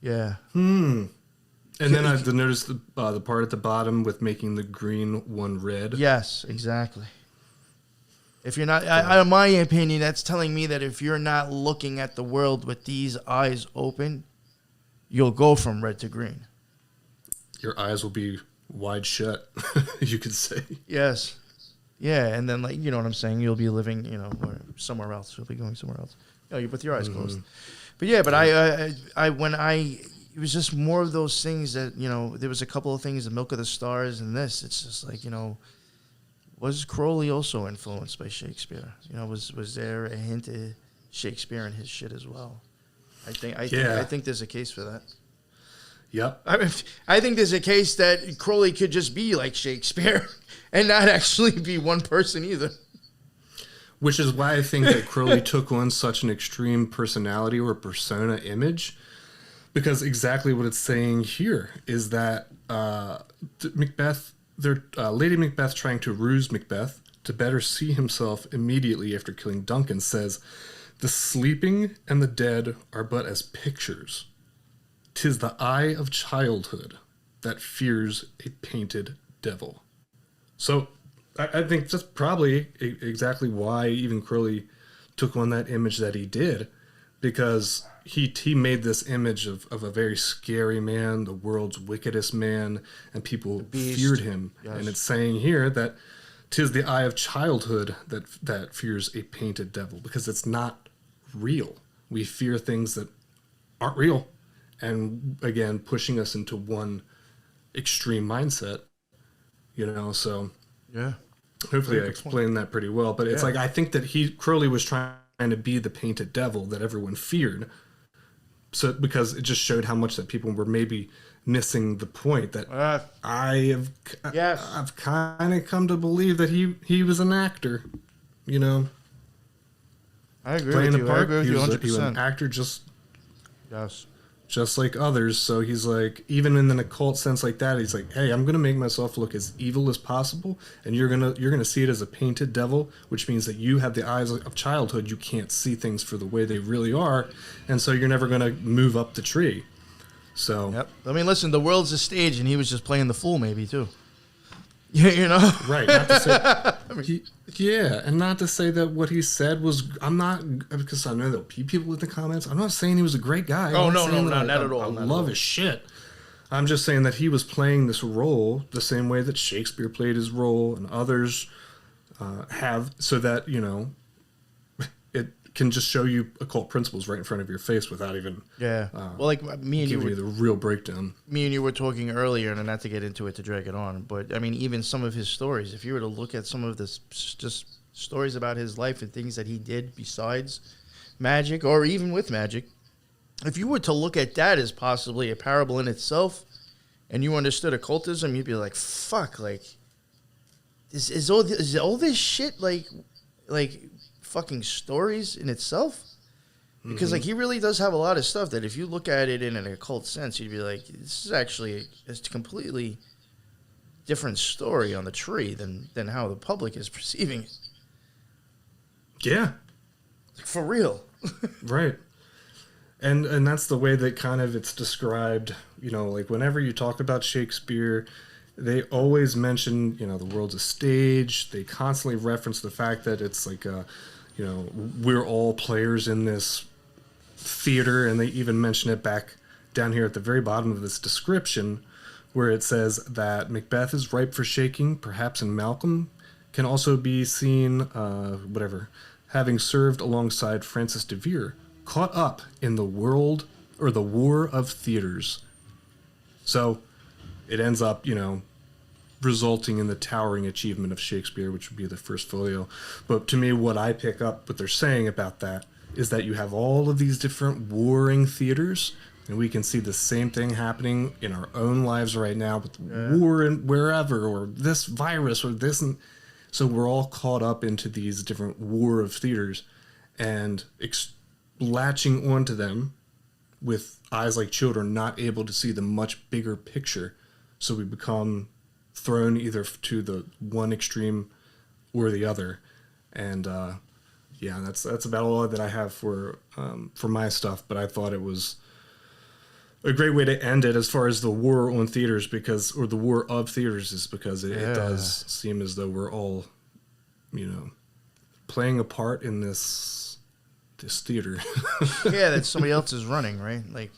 Yeah. And then I noticed the part at the bottom with making the green one red. Yes, exactly. If you're not, in my opinion, that's telling me that if you're not looking at the world with these eyes open, you'll go from red to green. Your eyes will be wide shut, you could say. Yes. Yeah, and then, like, you know what I'm saying? You'll be living, you know, somewhere else. You'll be going somewhere else. You know, you with your eyes closed. But yeah, but it was just more of those things that, you know, there was a couple of things, the Milk of the Stars and this. It's just like, you know, was Crowley also influenced by Shakespeare? You know, was there a hint of Shakespeare in his shit as well? I think there's a case for that. Yep. I think there's a case that Crowley could just be like Shakespeare and not actually be one person either. Which is why I think that Crowley took on such an extreme personality or persona image, because exactly what it's saying here is that Macbeth, Lady Macbeth trying to ruse Macbeth to better see himself immediately after killing Duncan says, "The sleeping and the dead are but as pictures. 'Tis the eye of childhood that fears a painted devil." So I think that's probably exactly why even Crowley took on that image that he did, because he made this image of a very scary man, the world's wickedest man, and people feared him. Yes. And it's saying here that 'tis the eye of childhood that fears a painted devil, because it's not real. We fear things that aren't real. And again, pushing us into one extreme mindset, you know, so yeah. Hopefully I explained that pretty well. But it's like, I think that Crowley was trying to be the painted devil that everyone feared. So because it just showed how much that people were maybe missing the point that I've kind of come to believe that he was an actor, you know. I agree with you. I agree with you 100%. He was an actor just like others. So he's like, even in an occult sense like that, he's like, hey, I'm gonna make myself look as evil as possible, and you're gonna see it as a painted devil, which means that you have the eyes of childhood. You can't see things for the way they really are, and so you're never gonna move up the tree. So yep. I mean, listen, the world's a stage, and he was just playing the fool, maybe too. Yeah, you know, right? Not to say, and not to say that what he said was. I'm not, because I know there'll be people in the comments. I'm not saying he was a great guy. Oh no, not at all. I love his shit. I'm just saying that he was playing this role the same way that Shakespeare played his role, and others have, so that, you know, it can just show you occult principles right in front of your face without even well, like me and giving you the real breakdown. Me and you were talking earlier, and not to get into it to drag it on, but I mean, even some of his stories, if you were to look at some of the just stories about his life and things that he did besides magic, or even with magic, if you were to look at that as possibly a parable in itself, and you understood occultism, you'd be like, fuck, like, is all this shit like fucking stories in itself? Because like, he really does have a lot of stuff that if you look at it in an occult sense, you'd be like, this is actually a completely different story on the tree than how the public is perceiving it. Yeah, for real. Right. And that's the way that kind of it's described, you know, like whenever you talk about Shakespeare, they always mention, you know, the world's a stage. They constantly reference the fact that it's like you know, we're all players in this theater, and they even mention it back down here at the very bottom of this description, where it says that Macbeth is ripe for shaking, perhaps in Malcolm can also be seen, having served alongside Francis de Vere, caught up in the world, or the war of theaters. So it ends up, you know, resulting in the towering achievement of Shakespeare, which would be the first folio. But to me, what I pick up, what they're saying about that, is that you have all of these different warring theaters, and we can see the same thing happening in our own lives right now with war and wherever, or this virus, or this. And so we're all caught up into these different war of theaters, and latching onto them with eyes like children, not able to see the much bigger picture. So we become thrown either to the one extreme or the other. And that's about all that I have for my stuff. But I thought it was a great way to end it as far as the war on theaters, or the war of theaters, is because it does seem as though we're all, playing a part in this theater. Yeah, that somebody else is running, right? Like,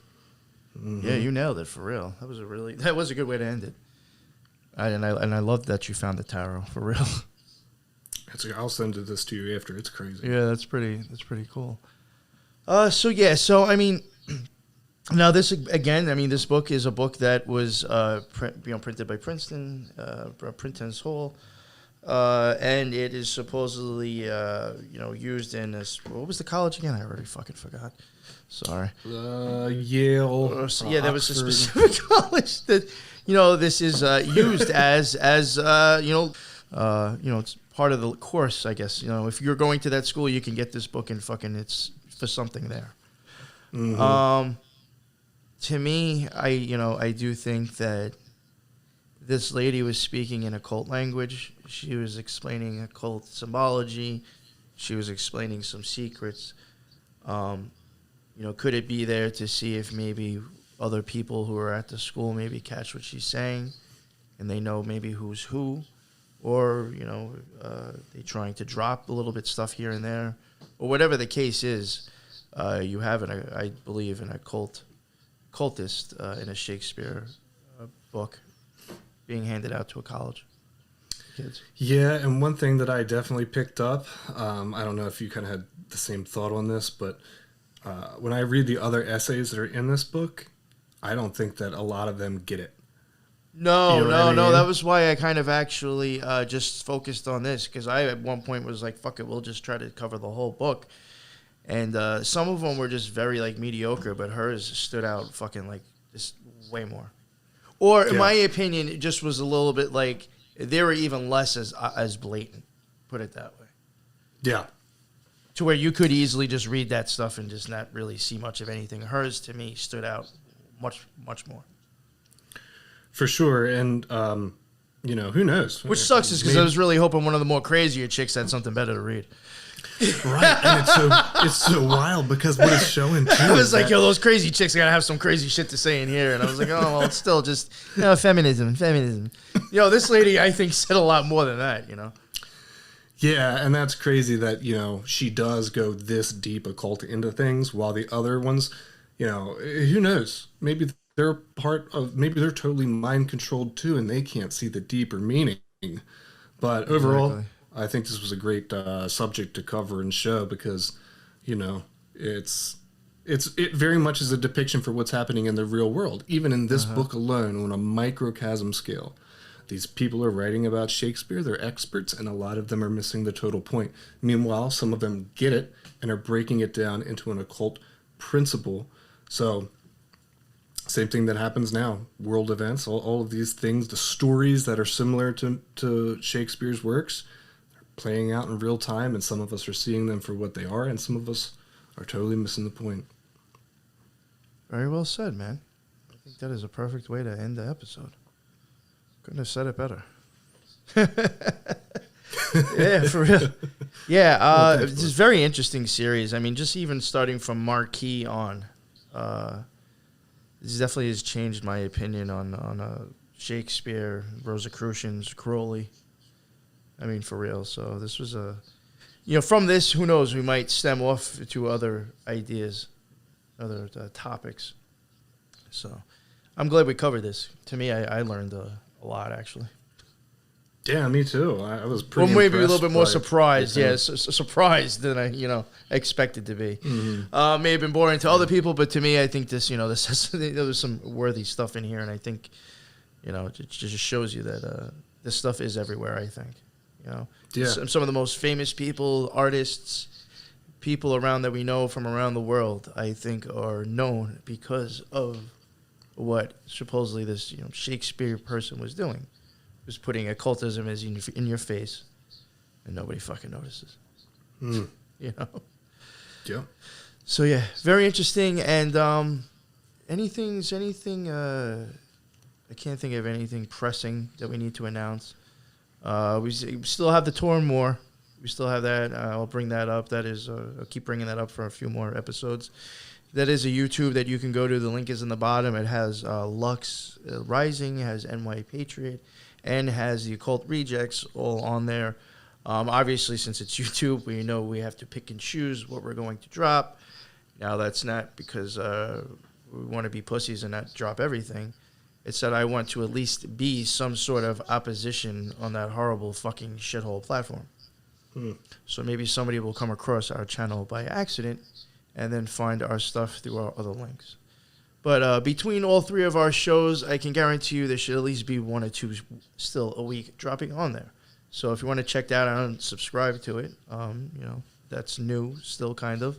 yeah, you nailed it for real. That was a good way to end it. And I love that you found the tarot for real. I'll send this to you after. It's crazy. Yeah, that's pretty cool. So I mean, now this again, I mean, this book is a book that was printed by Princeton, Printens Hall, and it is supposedly used in this. What was the college again? I already fucking forgot. Sorry. Yale. There was a specific college that this is used as it's part of the course, I guess. If you're going to that school, you can get this book and it's for something there. Mm-hmm. To me, I do think that this lady was speaking in occult language. She was explaining occult symbology. She was explaining some secrets. Could it be there to see if maybe other people who are at the school maybe catch what she's saying and they know maybe who's who? Or, they trying to drop a little bit stuff here and there. Or whatever the case is, you have, I believe, an occultist in a Shakespeare book being handed out to a college. Kids. Yeah, and one thing that I definitely picked up, I don't know if you kind of had the same thought on this, but when I read the other essays that are in this book, I don't think that a lot of them get it. No. That was why I kind of actually just focused on this, because I at one point was like, fuck it, we'll just try to cover the whole book. And some of them were just very like mediocre, but hers stood out fucking like just way more. Or in my opinion, it just was a little bit like they were even less as blatant, put it that way. Yeah. To where you could easily just read that stuff and just not really see much of anything. Hers, to me, stood out much, much more. For sure, and who knows? Which sucks is because I was really hoping one of the more crazier chicks had something better to read. Right, and it's so wild because what it's showing too. I was like, those crazy chicks gotta have some crazy shit to say in here, and I was like, oh well, it's still just feminism. This lady I think said a lot more than that. Yeah, and that's crazy that she does go this deep occult into things, while the other ones, who knows? Maybe they're maybe they're totally mind controlled too, and they can't see the deeper meaning. But overall, exactly. I think this was a great subject to cover and show because, it very much is a depiction for what's happening in the real world. Even in this book alone, on a microcosm scale, these people are writing about Shakespeare. They're experts, and a lot of them are missing the total point. Meanwhile, some of them get it and are breaking it down into an occult principle. So, same thing that happens now. World events, all of these things, the stories that are similar to Shakespeare's works, they're playing out in real time, and some of us are seeing them for what they are, and some of us are totally missing the point. Very well said, man. I think that is a perfect way to end the episode. Couldn't have said it better. Yeah, for real. Yeah, it's a very interesting series. I mean, just even starting from Marquis on, this definitely has changed my opinion on Shakespeare, Rosicrucians, Crowley. I mean, for real. So this was from this, who knows, we might stem off to other ideas, other topics. So I'm glad we covered this. To me, I learned a lot, actually. Yeah, me too. I was pretty maybe a little bit more surprised. Yeah, surprised than I expected to be. Mm-hmm. May have been boring to other people, but to me, I think this there's some worthy stuff in here, and I think it just shows you that this stuff is everywhere. I think some of the most famous people, artists, people around that we know from around the world, I think, are known because of what supposedly this Shakespeare person was doing. Was putting occultism as in your face, and nobody fucking notices. Yeah. So yeah, very interesting. And anything. I can't think of anything pressing that we need to announce. We still have the tour more. We still have that. I'll bring that up. That is, I'll keep bringing that up for a few more episodes. That is a YouTube that you can go to. The link is in the bottom. It has Lux Rising, has NY Patriot, and has the Occult Rejects all on there. Obviously, since it's YouTube, we know we have to pick and choose what we're going to drop. Now, that's not because we want to be pussies and not drop everything. It's that I want to at least be some sort of opposition on that horrible fucking shithole platform. So maybe somebody will come across our channel by accident and then find our stuff through our other links. But between all three of our shows, I can guarantee you there should at least be 1 or 2 still a week dropping on there. So if you want to check that out and subscribe to it, that's new still kind of.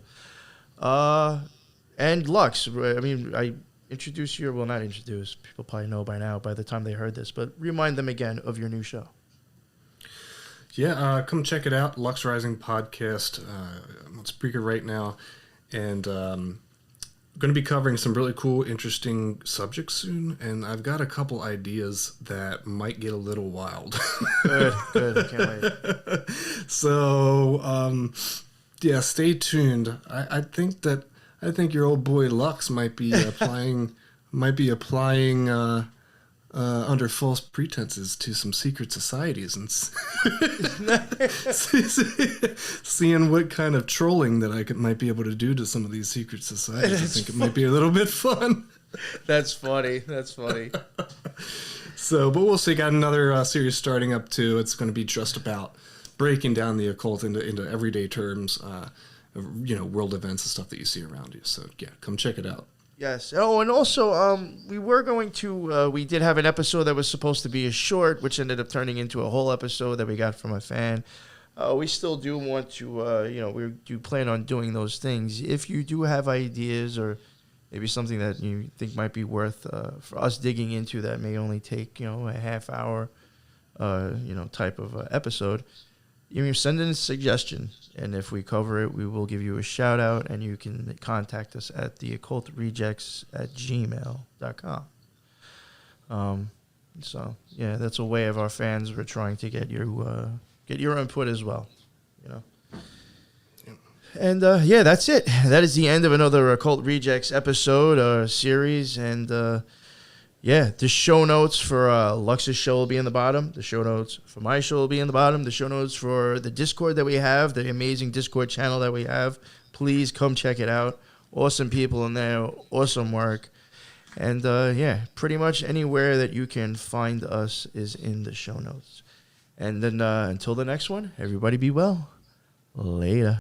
And Lux, I mean, I introduce you, well, not introduce, people probably know by now by the time they heard this, but remind them again of your new show. Yeah, come check it out, Lux Rising Podcast. I'm on Spreaker right now. And I'm going to be covering some really cool, interesting subjects soon. And I've got a couple ideas that might get a little wild. Good. I can't wait. So, yeah, stay tuned. I think your old boy Lux might be applying under false pretenses to some secret societies and seeing what kind of trolling that I might be able to do to some of these secret societies. I think it might be a little bit fun. That's funny. So, but we'll see. Got another series starting up too. It's going to be just about breaking down the occult into everyday terms, world events and stuff that you see around you. So, yeah, come check it out. Yes. Oh, and also, we did have an episode that was supposed to be a short, which ended up turning into a whole episode that we got from a fan. We still do want to, we do plan on doing those things. If you do have ideas or maybe something that you think might be worth for us digging into that may only take, a half hour, type of episode, you send in a suggestion, and if we cover it, we will give you a shout out, and you can contact us at theoccultrejects@gmail.com. So yeah, that's a way of our fans. We're trying to get your input as well, And that's it. That is the end of another Occult Rejects episode series, and. Yeah, the show notes for Lux's show will be in the bottom. The show notes for my show will be in the bottom. The show notes for the Discord that we have, the amazing Discord channel that we have. Please come check it out. Awesome people in there. Awesome work. And, pretty much anywhere that you can find us is in the show notes. And then until the next one, everybody be well. Later.